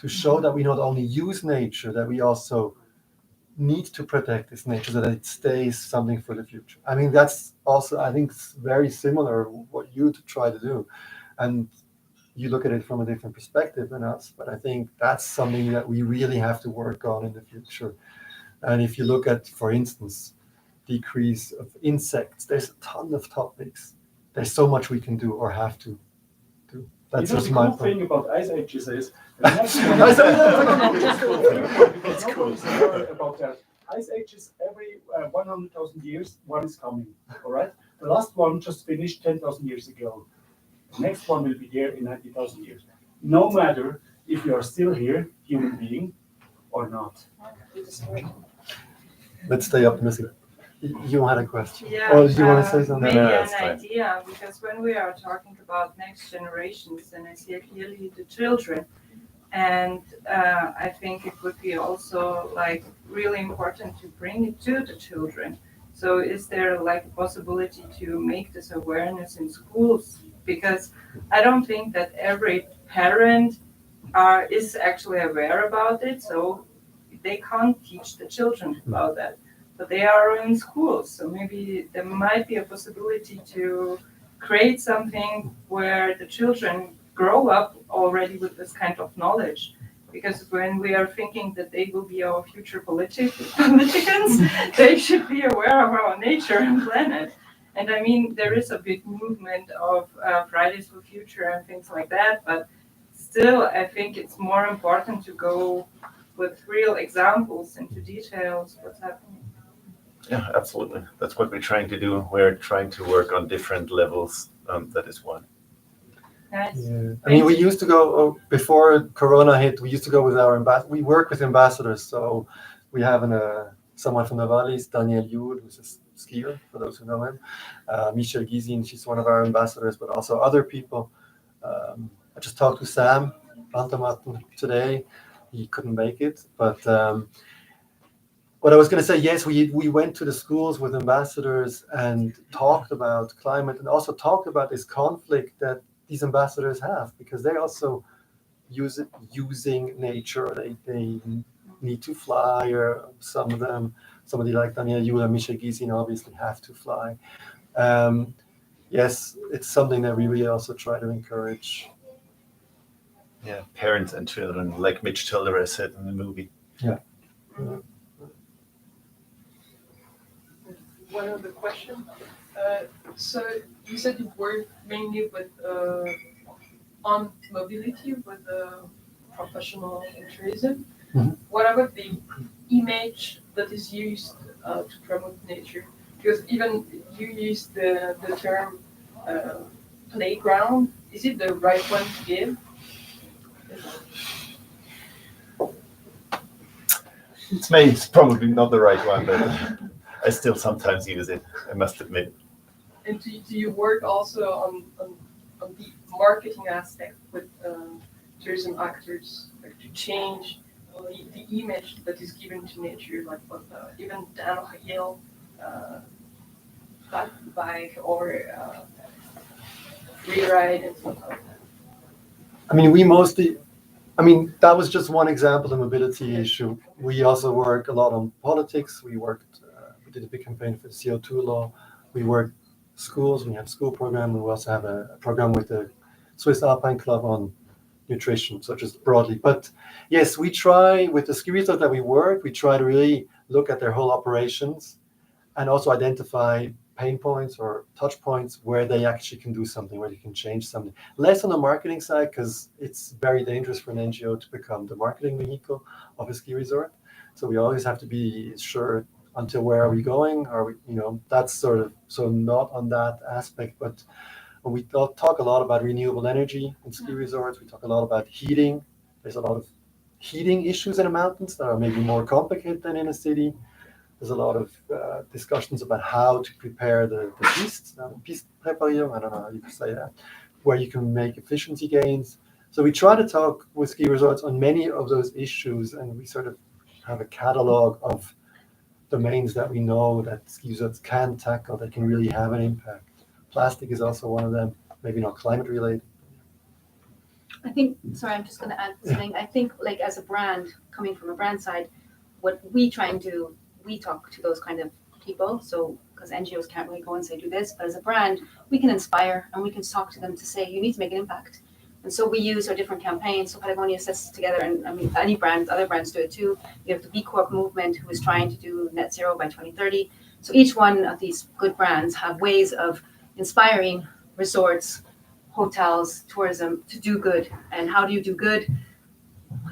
to show that we not only use nature, that we also need to protect this nature so that it stays something for the future. I mean, that's also, I think, it's very similar what you try to do. And you look at it from a different perspective than us, but I think that's something that we really have to work on in the future. And if you look at, for instance, decrease of insects, there's a ton of topics. There's so much we can do or have to do. That's just the my cool thing about ice ages is That's cool. about that. Ice ages every 100,000 years, one is coming. All right. The last one just finished 10,000 years ago. The next one will be there in 90,000 years. No matter if you are still here, human being, or not. Let's stay optimistic. You had a question. Yeah, Or do you want to say something? maybe No, an that's fine. idea, because when we are talking about next generations, and I see clearly the children, and I think it would be also like really important to bring it to the children. So is there like a possibility to make this awareness in schools? Because I don't think that every parent is actually aware about it, so they can't teach the children about that. But they are in schools, so maybe there might be a possibility to create something where the children grow up already with this kind of knowledge. Because when we are thinking that they will be our future politicians, they should be aware of our nature and planet. And I mean, there is a big movement of Fridays for Future and things like that, but still, I think it's more important to go with real examples into details what's happening. Yeah, absolutely. That's what we're trying to do. We're trying to work on different levels. That is one. Nice. Yeah. I mean, we used to go, before Corona hit, we used to go with our we work with ambassadors. So we have someone from the valleys, Daniel Juhl, who's a skier, for those who know him. Michelle Gizin, she's one of our ambassadors, but also other people. I just talked to Sam Bantamatn today. He couldn't make it, but what I was going to say, yes, we went to the schools with ambassadors and talked about climate and also talked about this conflict that these ambassadors have, because they're also using nature. They need to fly, or some of them, somebody like Daniel Juhl and Michel Gizin obviously have to fly. Yes, it's something that we really also try to encourage. Yeah, parents and children, like Mitch Tollerer said in the movie. Yeah. One other question. So you said you work mainly with on mobility with professional in tourism. Mm-hmm. What about the image that is used to promote nature? Because even you use the term playground. Is it the right one to give? It's probably not the right one, but I still sometimes use it, I must admit. And do you work also on the marketing aspect with tourism actors, like to change the image that is given to nature, like what even downhill bike or free ride and stuff like that? I mean, that was just one example of mobility issue. We also work a lot on politics. We did a big campaign for the CO2 law. We work schools. We have a school program. We also have a program with the Swiss Alpine Club on nutrition, so just broadly. But yes, we try, with the ski resort that we work, we try to really look at their whole operations and also identify pain points or touch points where they actually can do something, where they can change something. Less on the marketing side, because it's very dangerous for an NGO to become the marketing vehicle of a ski resort. So we always have to be sure until where are we going? Are we, that's sort of, so not on that aspect. But when we talk a lot about renewable energy in ski resorts, we talk a lot about heating. There's a lot of heating issues in the mountains that are maybe more complicated than in a city. There's a lot of discussions about how to prepare the pistes, Pistepräparierung, I don't know how you can say that, where you can make efficiency gains. So we try to talk with ski resorts on many of those issues, and we sort of have a catalog of domains that we know that ski resorts can tackle that can really have an impact. Plastic is also one of them, maybe not climate related. I think, sorry, I'm just going to add something. I think, like, as a brand, coming from a brand side, what we try and do, we talk to those kind of people. So, because NGOs can't really go and say, do this, but as a brand, we can inspire and we can talk to them to say, you need to make an impact. And so we use our different campaigns. So Patagonia sets together, and I mean, any brand, other brands do it too. You have the B Corp movement, who is trying to do net zero by 2030. So each one of these good brands have ways of inspiring resorts, hotels, tourism to do good. And how do you do good?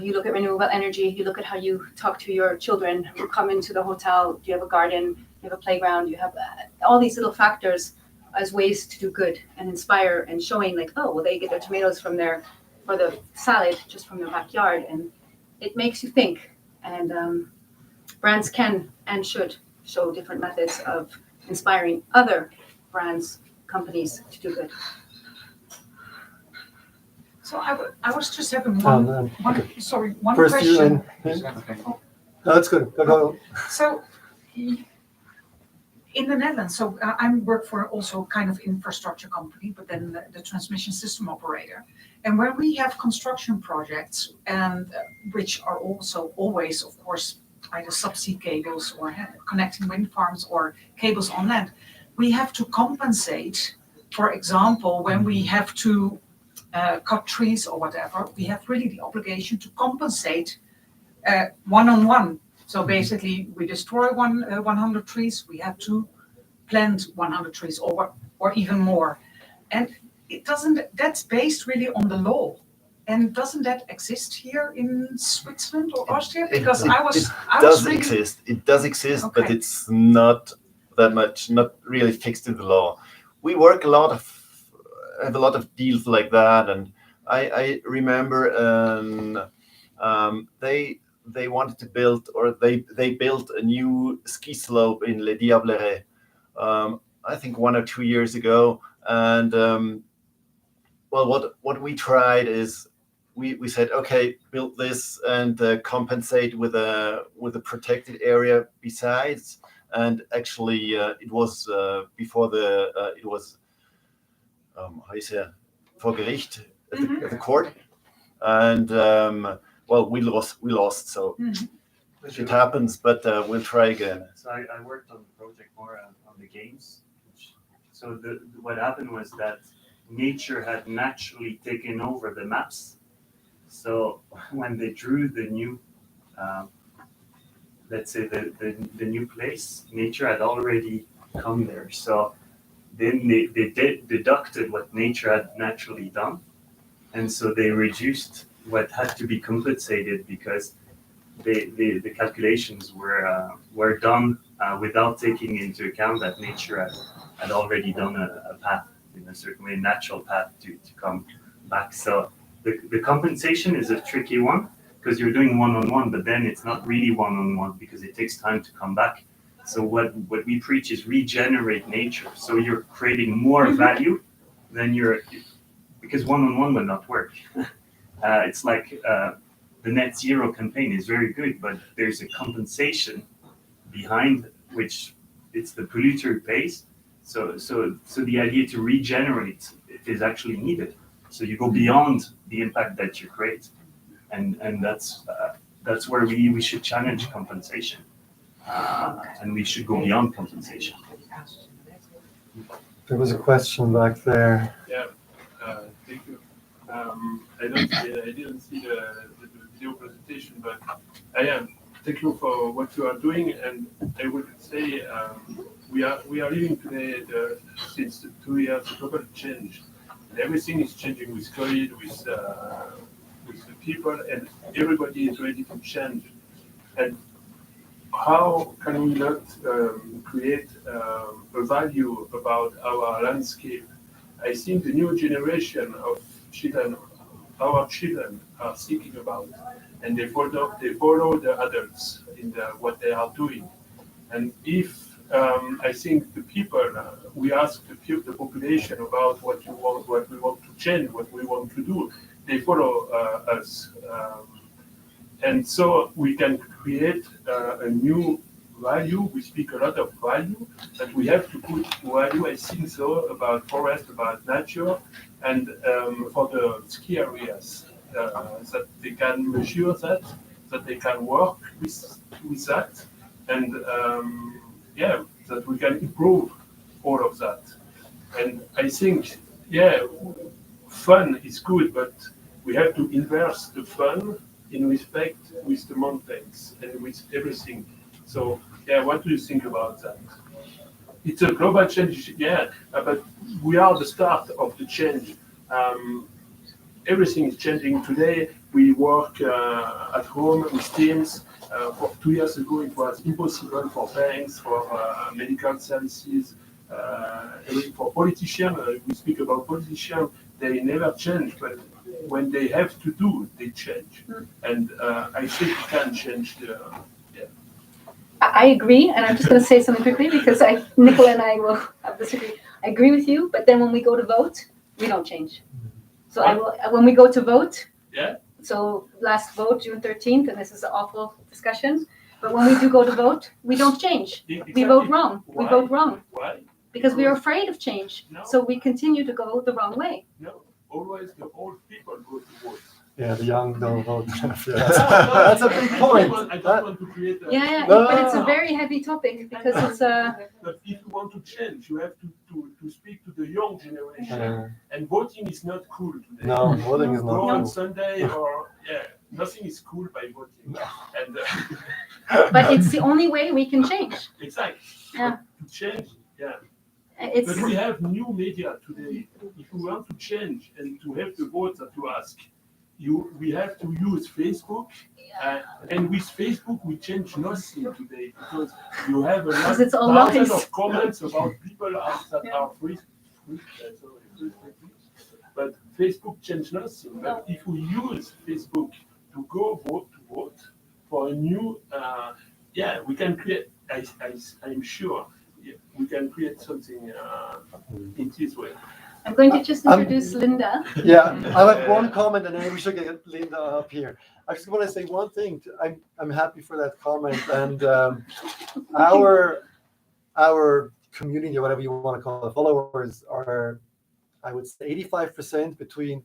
You look at renewable energy, you look at how you talk to your children who come into the hotel. Do you have a garden? Do you have a playground? You have all these little factors as ways to do good and inspire, and showing like, oh, well, they get their tomatoes for the salad just from their backyard. And it makes you think. And brands can and should show different methods of inspiring other brands, companies to do good. So I was just having one First question. No, that's good. Go. So in the Netherlands, so I work for also kind of infrastructure company, but then the transmission system operator. And where we have construction projects, and which are also always, of course, either subsea cables or connecting wind farms or cables on land, we have to compensate. For example, when we have to cut trees or whatever, we have really the obligation to compensate one-on-one. So basically, we destroy 100 trees, we have to plant 100 trees or even more. And it doesn't. That's based really on the law. And doesn't that exist here in Switzerland or Austria? Because It does exist, okay. But it's not that much, not really fixed in the law. We work have a lot of deals like that, and I remember they wanted to build, or they built a new ski slope in Les Diablerets, I think 1 or 2 years ago. And well, what we tried is we said, okay, build this and compensate with a protected area besides. And actually, it was before it was how you say, vor Gericht at the court, and well, we lost. So it happens, but we'll try again. So I worked on the project more on the games. So what happened was that nature had naturally taken over the maps. So when they drew the new, let's say the new place, nature had already come there. So then they deducted what nature had naturally done, and so they reduced what had to be compensated, because the calculations were done without taking into account that nature had already done a path in a certain way, a natural path to come back. So the compensation is a tricky one, because you're doing one-on-one, but then it's not really one-on-one because it takes time to come back. So what we preach is regenerate nature. So you're creating more value than because one-on-one will not work. It's like the net zero campaign is very good, but there's a compensation behind which it's the polluter who pays. So the idea to regenerate is actually needed. So you go beyond the impact that you create, and that's where we should challenge compensation. And we should go beyond compensation. There was a question back there. Yeah, thank you. I didn't see the video presentation, but thank you for what you are doing. And I would say we are living today since 2 years global change. And everything is changing with COVID, with the people, and everybody is ready to change. And how can we not create a value about our landscape? I think the new generation of children, our children, are thinking about, and they follow the adults in what they are doing. And if I think the people, we ask the population about what we want to change, what we want to do, they follow us. And so we can create a new value. We speak a lot of value, but we have to put value, I think so, about forest, about nature, and for the ski areas, that they can measure that they can work with that, and that we can improve all of that. And I think, fun is good, but we have to invest the fun in respect with the mountains and with everything. So, what do you think about that? It's a global change, but we are the start of the change. Everything is changing today. We work at home with teams. For 2 years ago, it was impossible for banks, for medical services, for politicians. We speak about politicians, they never change, but when they have to do, they change. And I think we can change I agree, and I'm just going to say something quickly because Nicola and I will disagree. I agree with you, but then when we go to vote, we don't change. So when we go to vote, so last vote, June 13th, and this is an awful discussion, but when we do go to vote, we don't change. We vote wrong. Why? We vote wrong. Why? Because we are afraid of change. No. So we continue to go the wrong way. No, always the old people go to vote. Yeah, the young don't vote. That's a big point. I don't want to create a... But it's a very heavy topic because it's a... But if you want to change, you have to speak to the young generation. And voting is not cool today. No, voting is not cool. cool. On Sunday or, nothing is cool by voting. And, but it's the only way we can change. Exactly. Yeah. To change, It's... But we have new media today. If we want to change and to have the votes that you ask, we have to use Facebook, and with Facebook we change nothing today because you have a lot of comments about people that are free, but Facebook change nothing. But if we use Facebook to go vote for a new, we can create. I'm sure we can create something in this way. I'm going to just introduce Linda. Yeah, I have one comment, and then we should get Linda up here. I just want to say one thing. I'm happy for that comment, and our community, or whatever you want to call it, followers are, I would say, 85% between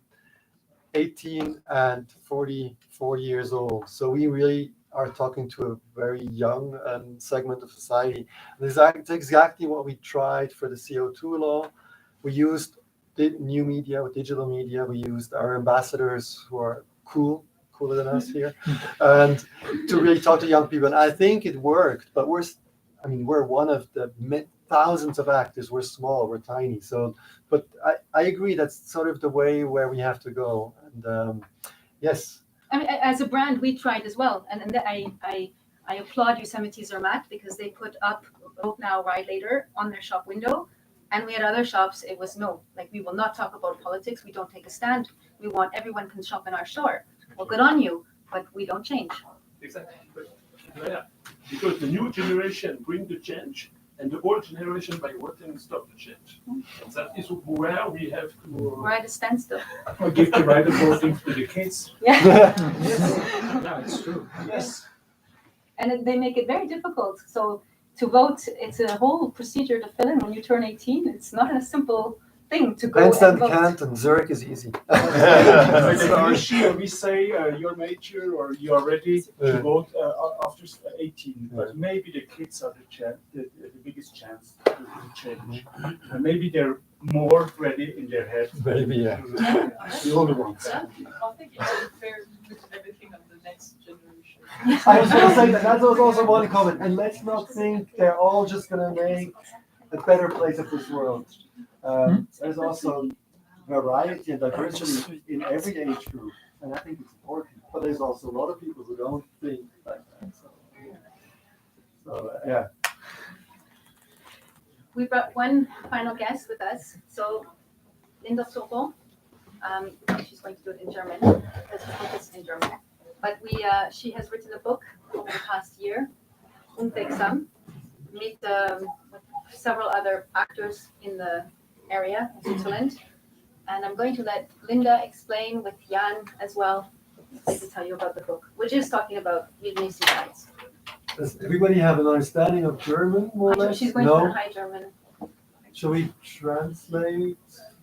18 and 44 years old. So we really are talking to a very young segment of society. And that's exactly what we tried for the CO2 law. We used new media, digital media. We used our ambassadors who are cooler than us here, and to really talk to young people. And I think it worked, but we're one of the thousands of actors. We're small, we're tiny. So, but I agree that's sort of the way where we have to go. And yes. I mean, as a brand, we tried as well. And I applaud Yosemite Zermatt because they put up Vote Now, Ride Later on their shop window. And we had other shops, it was no, like we will not talk about politics, we don't take a stand, we want everyone can shop in our store. Well, good on you, but we don't change. Exactly. Because the new generation bring the change, and the old generation by voting stop the change. And that is where we have to... We're at a standstill. Or give the right of voting to the kids. Yeah. Yeah, it's true. Yes. And they make it very difficult. So to vote, it's a whole procedure to fill in when you turn 18. It's not a simple thing to go and vote. Canton, Zurich is easy. We say you're mature or you're ready to vote after 18, but maybe the kids are the biggest chance to change. And maybe they're more ready in their head. Maybe, The older ones. I think it's unfair to put everything on the next generation. I was going to say that was also one comment. And let's not think they're all just going to make a better place of this world. There's also variety and diversity in every age group, and I think it's important. But there's also a lot of people who don't think like that. So yeah. We brought one final guest with us. So Linda Soko, she's going to do it in German. This is in German. But she has written a book over the past year, Unwegsam, with several other actors in the area in Switzerland. And I'm going to let Linda explain with Jan as well, to tell you about the book. We're just talking about Vietnamese rights. Does everybody have an understanding of German, more or less? She's going to High German. Shall we translate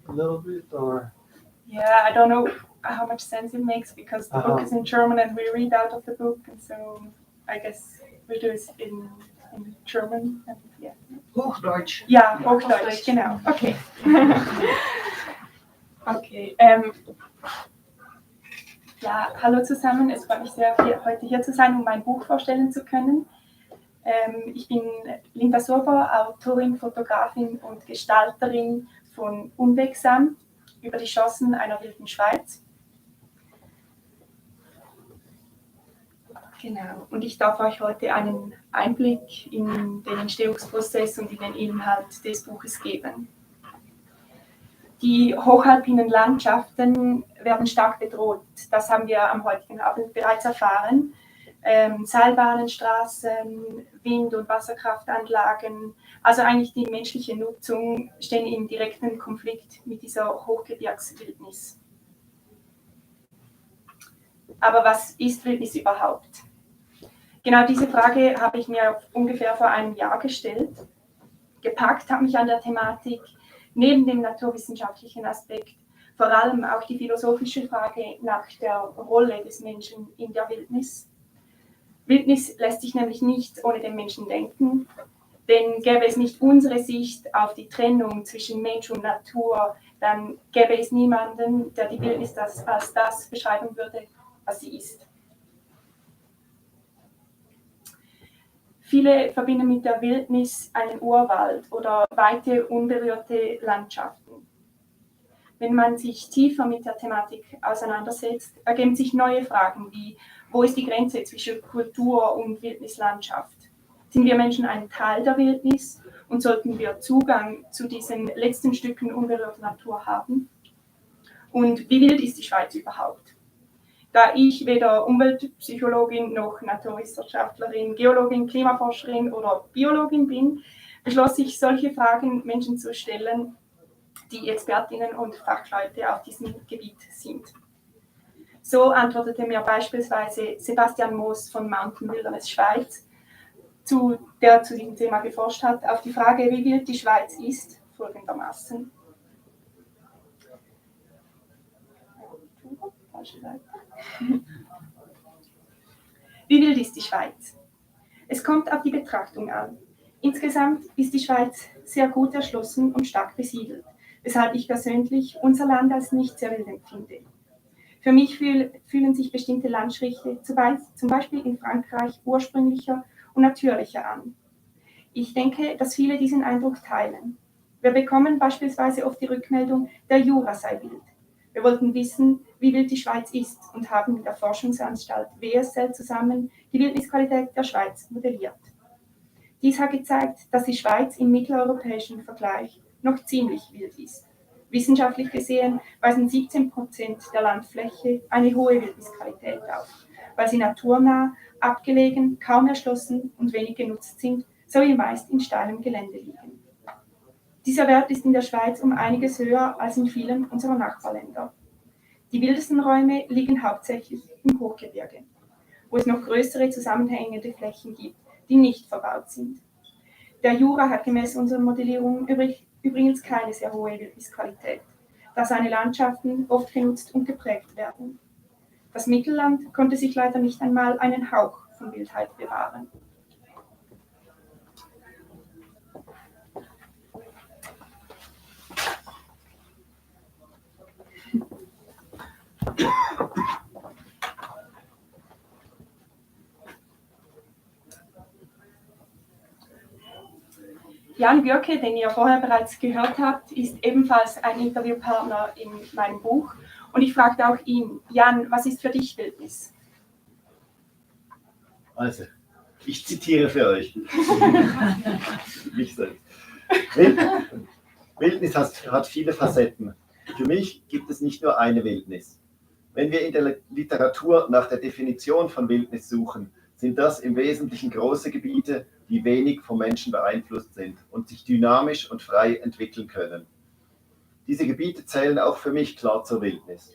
a little bit, or? Yeah, I don't know how much sense it makes because the book is in German and we read out of the book, and so I guess we do it in German. And, yeah. Hochdeutsch. Ja, Hochdeutsch, genau. Okay. Okay. Ja, hallo zusammen. Es freut mich sehr, heute hier zu sein, um mein Buch vorstellen zu können. Ich bin Linda Sober, Autorin, Fotografin und Gestalterin von Unwegsam über die Chancen einer wilden Schweiz. Genau, und ich darf euch heute einen Einblick in den Entstehungsprozess und in den Inhalt des Buches geben. Die hochalpinen Landschaften werden stark bedroht. Das haben wir am heutigen Abend bereits erfahren. Seilbahnen, Straßen, Wind- und Wasserkraftanlagen, also eigentlich die menschliche Nutzung, stehen im direkten Konflikt mit dieser Hochgebirgswildnis. Aber was ist Wildnis überhaupt? Genau diese Frage habe ich mir ungefähr vor einem Jahr gestellt. Gepackt hat mich an der Thematik, neben dem naturwissenschaftlichen Aspekt, vor allem auch die philosophische Frage nach der Rolle des Menschen in der Wildnis. Wildnis lässt sich nämlich nicht ohne den Menschen denken, denn gäbe es nicht unsere Sicht auf die Trennung zwischen Mensch und Natur, dann gäbe es niemanden, der die Wildnis als das beschreiben würde, was sie ist. Viele verbinden mit der Wildnis einen Urwald oder weite, unberührte Landschaften. Wenn man sich tiefer mit der Thematik auseinandersetzt, ergeben sich neue Fragen wie: Wo ist die Grenze zwischen Kultur und Wildnislandschaft? Sind wir Menschen ein Teil der Wildnis und sollten wir Zugang zu diesen letzten Stücken unberührter Natur haben? Und wie wild ist die Schweiz überhaupt? Da ich weder Umweltpsychologin noch Naturwissenschaftlerin, Geologin, Klimaforscherin oder Biologin bin, beschloss ich, solche Fragen Menschen zu stellen, die Expertinnen und Fachleute auf diesem Gebiet sind. So antwortete mir beispielsweise Sebastian Moos von Mountain Wilderness Schweiz, der zu diesem Thema geforscht hat, auf die Frage, wie wild die Schweiz ist, folgendermaßen. Wie wild ist die Schweiz? Es kommt auf die Betrachtung an. Insgesamt ist die Schweiz sehr gut erschlossen und stark besiedelt, weshalb ich persönlich unser Land als nicht sehr wild empfinde. Für mich fühlen sich bestimmte Landstriche, zum Beispiel in Frankreich, ursprünglicher und natürlicher an. Ich denke, dass viele diesen Eindruck teilen. Wir bekommen beispielsweise oft die Rückmeldung, der Jura sei wild. Wir wollten wissen, wie wild die Schweiz ist und haben mit der Forschungsanstalt WSL zusammen die Wildnisqualität der Schweiz modelliert. Dies hat gezeigt, dass die Schweiz im mitteleuropäischen Vergleich noch ziemlich wild ist. Wissenschaftlich gesehen weisen 17% der Landfläche eine hohe Wildnisqualität auf, weil sie naturnah, abgelegen, kaum erschlossen und wenig genutzt sind, sowie meist in steilem Gelände liegen. Dieser Wert ist in der Schweiz um einiges höher als in vielen unserer Nachbarländer. Die wildesten Räume liegen hauptsächlich im Hochgebirge, wo es noch größere zusammenhängende Flächen gibt, die nicht verbaut sind. Der Jura hat gemäß unserer Modellierung übrigens keine sehr hohe Wildnisqualität, da seine Landschaften oft genutzt und geprägt werden. Das Mittelland konnte sich leider nicht einmal einen Hauch von Wildheit bewahren. Jan Gürke, den ihr vorher bereits gehört habt, ist ebenfalls ein Interviewpartner in meinem Buch. Und ich fragte auch ihn: Jan, was ist für dich Wildnis? Also, ich zitiere für euch. Mich selbst. Wildnis hat viele Facetten. Für mich gibt es nicht nur eine Wildnis. Wenn wir in der Literatur nach der Definition von Wildnis suchen, sind das im Wesentlichen große Gebiete, die wenig vom Menschen beeinflusst sind und sich dynamisch und frei entwickeln können. Diese Gebiete zählen auch für mich klar zur Wildnis.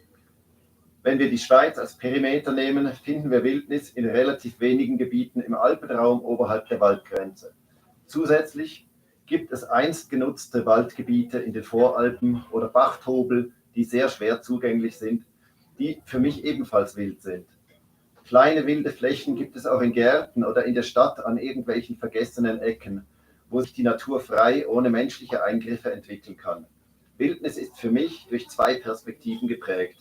Wenn wir die Schweiz als Perimeter nehmen, finden wir Wildnis in relativ wenigen Gebieten im Alpenraum oberhalb der Waldgrenze. Zusätzlich gibt es einst genutzte Waldgebiete in den Voralpen oder Bachthobel, die sehr schwer zugänglich sind, die für mich ebenfalls wild sind. Kleine wilde Flächen gibt es auch in Gärten oder in der Stadt an irgendwelchen vergessenen Ecken, wo sich die Natur frei ohne menschliche Eingriffe entwickeln kann. Wildnis ist für mich durch zwei Perspektiven geprägt.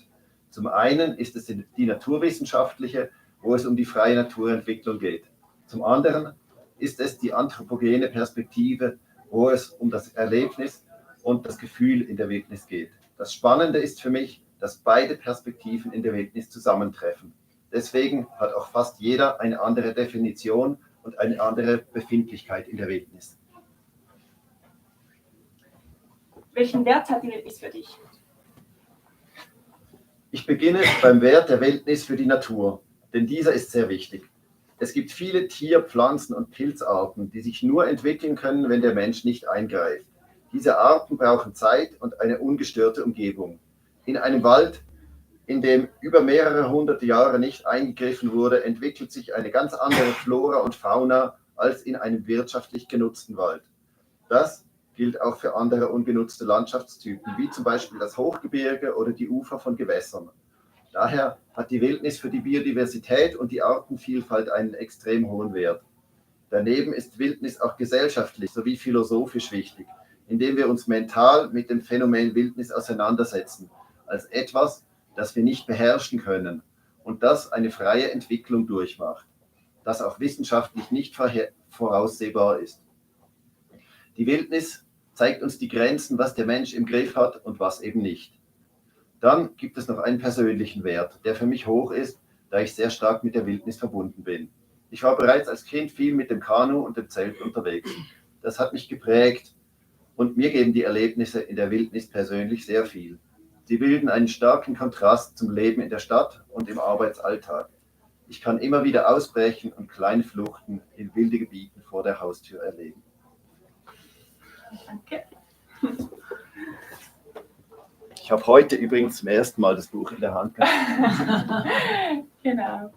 Zum einen ist es die naturwissenschaftliche, wo es um die freie Naturentwicklung geht. Zum anderen ist es die anthropogene Perspektive, wo es um das Erlebnis und das Gefühl in der Wildnis geht. Das Spannende ist für mich, dass beide Perspektiven in der Wildnis zusammentreffen. Deswegen hat auch fast jeder eine andere Definition und eine andere Befindlichkeit in der Wildnis. Welchen Wert hat die Wildnis für dich? Ich beginne beim Wert der Wildnis für die Natur, denn dieser ist sehr wichtig. Es gibt viele Tier-, Pflanzen- und Pilzarten, die sich nur entwickeln können, wenn der Mensch nicht eingreift. Diese Arten brauchen Zeit und eine ungestörte Umgebung. In einem Wald, in dem über mehrere hundert Jahre nicht eingegriffen wurde, entwickelt sich eine ganz andere Flora und Fauna als in einem wirtschaftlich genutzten Wald. Das gilt auch für andere ungenutzte Landschaftstypen, wie zum Beispiel das Hochgebirge oder die Ufer von Gewässern. Daher hat die Wildnis für die Biodiversität und die Artenvielfalt einen extrem hohen Wert. Daneben ist Wildnis auch gesellschaftlich sowie philosophisch wichtig, indem wir uns mental mit dem Phänomen Wildnis auseinandersetzen, als etwas, das wir nicht beherrschen können und das eine freie Entwicklung durchmacht, das auch wissenschaftlich nicht voraussehbar ist. Die Wildnis zeigt uns die Grenzen, was der Mensch im Griff hat und was eben nicht. Dann gibt es noch einen persönlichen Wert, der für mich hoch ist, da ich sehr stark mit der Wildnis verbunden bin. Ich war bereits als Kind viel mit dem Kanu und dem Zelt unterwegs. Das hat mich geprägt und mir geben die Erlebnisse in der Wildnis persönlich sehr viel. Sie bilden einen starken Kontrast zum Leben in der Stadt und im Arbeitsalltag. Ich kann immer wieder ausbrechen und kleine Fluchten in wilde Gebieten vor der Haustür erleben. Danke. Ich habe heute übrigens zum ersten Mal das Buch in der Hand gehabt. Genau.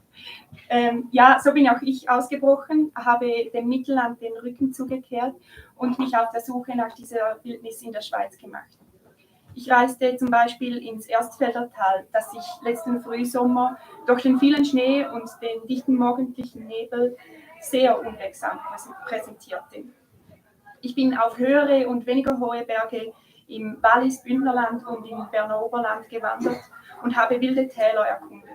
Ja, so bin auch ich ausgebrochen, habe dem Mittelland den Rücken zugekehrt und mich auf der Suche nach dieser Wildnis in der Schweiz gemacht. Ich reiste zum Beispiel ins Erstfeldertal, das sich letzten Frühsommer durch den vielen Schnee und den dichten morgendlichen Nebel sehr unwegsam präsentierte. Ich bin auf höhere und weniger hohe Berge im Wallis, Bündnerland und im Berner Oberland gewandert und habe wilde Täler erkundet.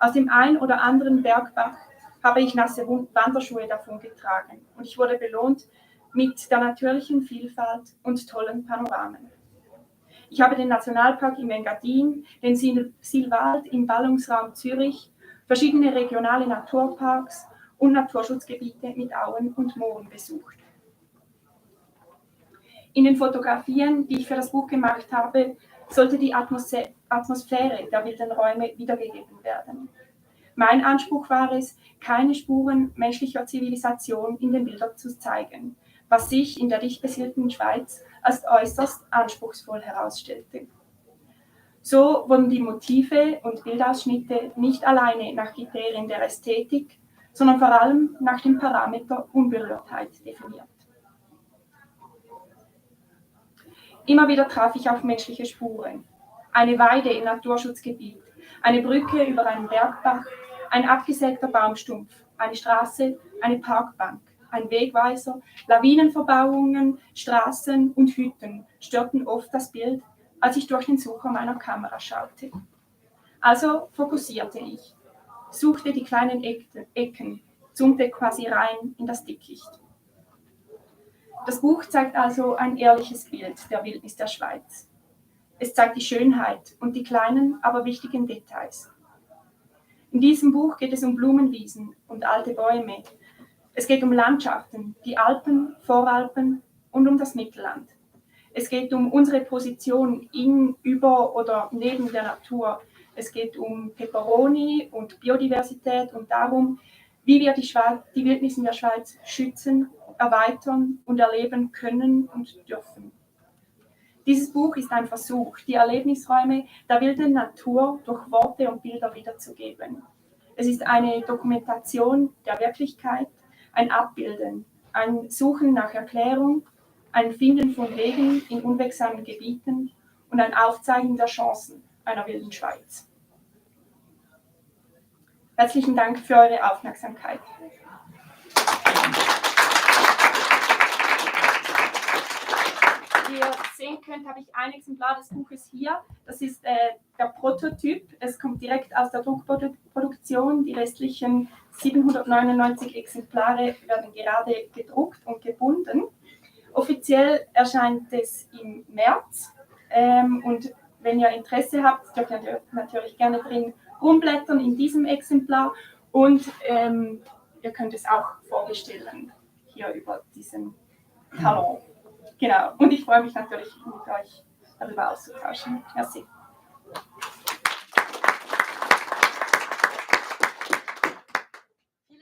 Aus dem ein oder anderen Bergbach habe ich nasse Wanderschuhe davongetragen und ich wurde belohnt mit der natürlichen Vielfalt und tollen Panoramen. Ich habe den Nationalpark im Engadin, den Silwald im Ballungsraum Zürich, verschiedene regionale Naturparks und Naturschutzgebiete mit Auen und Mooren besucht. In den Fotografien, die ich für das Buch gemacht habe, sollte die Atmosphäre der wilden Räume wiedergegeben werden. Mein Anspruch war es, keine Spuren menschlicher Zivilisation in den Bildern zu zeigen, was sich in der dicht besiedelten Schweiz als äußerst anspruchsvoll herausstellte. So wurden die Motive und Bildausschnitte nicht alleine nach Kriterien der Ästhetik, sondern vor allem nach dem Parameter Unberührtheit definiert. Immer wieder traf ich auf menschliche Spuren. Eine Weide im Naturschutzgebiet, eine Brücke über einen Bergbach, ein abgesägter Baumstumpf, eine Straße, eine Parkbank, ein Wegweiser, Lawinenverbauungen, Straßen und Hütten störten oft das Bild, als ich durch den Sucher meiner Kamera schaute. Also fokussierte ich, suchte die kleinen Ecken, zoomte quasi rein in das Dickicht. Das Buch zeigt also ein ehrliches Bild der Wildnis der Schweiz. Es zeigt die Schönheit und die kleinen, aber wichtigen Details. In diesem Buch geht es um Blumenwiesen und alte Bäume. Es geht um Landschaften, die Alpen, Voralpen und um das Mittelland. Es geht um unsere Position in, über oder neben der Natur. Es geht um Peperoni und Biodiversität und darum, wie wir die Wildnis in der Schweiz schützen, erweitern und erleben können und dürfen. Dieses Buch ist ein Versuch, die Erlebnisräume der wilden Natur durch Worte und Bilder wiederzugeben. Es ist eine Dokumentation der Wirklichkeit, ein Abbilden, ein Suchen nach Erklärung, ein Finden von Wegen in unwegsamen Gebieten und ein Aufzeigen der Chancen einer wilden Schweiz. Herzlichen Dank für eure Aufmerksamkeit. Wie ihr sehen könnt, habe ich ein Exemplar des Buches hier. Das ist der Prototyp. Es kommt direkt aus der Druckproduktion. Die restlichen 799 Exemplare werden gerade gedruckt und gebunden. Offiziell erscheint es im März. Und wenn ihr Interesse habt, dürft ihr natürlich gerne drin rumblättern in diesem Exemplar. Und ihr könnt es auch vorbestellen hier über diesen Talon. Genau, und ich freue mich natürlich, mit euch darüber auszutauschen. Merci.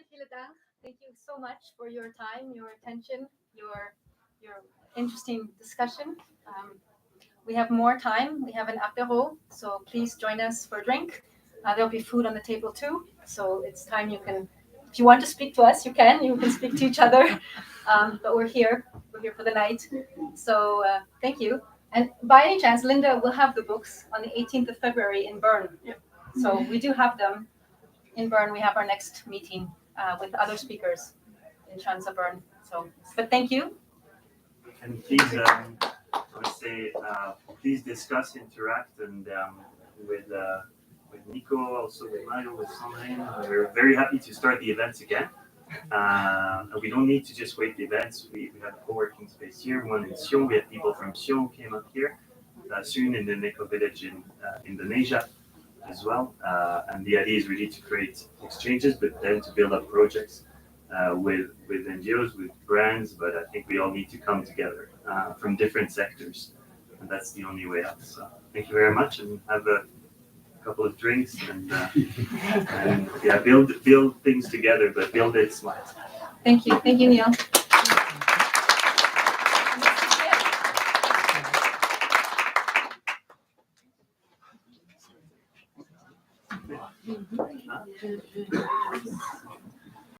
Vielen Dank. Thank you so much for your time, your attention, your interesting discussion. We have more time. We have an apéro, so please join us for a drink. There'll be food on the table too, so it's time you can, if you want to speak to us, you can speak to each other. But we're here for the night. So thank you. And by any chance, Linda will have the books on the 18th of February in Bern. Yeah. So we do have them in Bern. We have our next meeting with other speakers in Transa Bern. So, but thank you. And please, I would say, please discuss, interact, and with Nico, also with Mario, with Sandrine. We're very happy to start the events again. And we don't need to just wait the events. We have a co-working space here, one in Sion. We have people from Sion came up here soon in the Neko village in Indonesia as well. And the idea is really to create exchanges, but then to build up projects with NGOs, with brands. But I think we all need to come together from different sectors, and that's the only way out. So thank you very much, and have a couple of drinks and yeah, build things together, but build it smart. Thank you, Neil.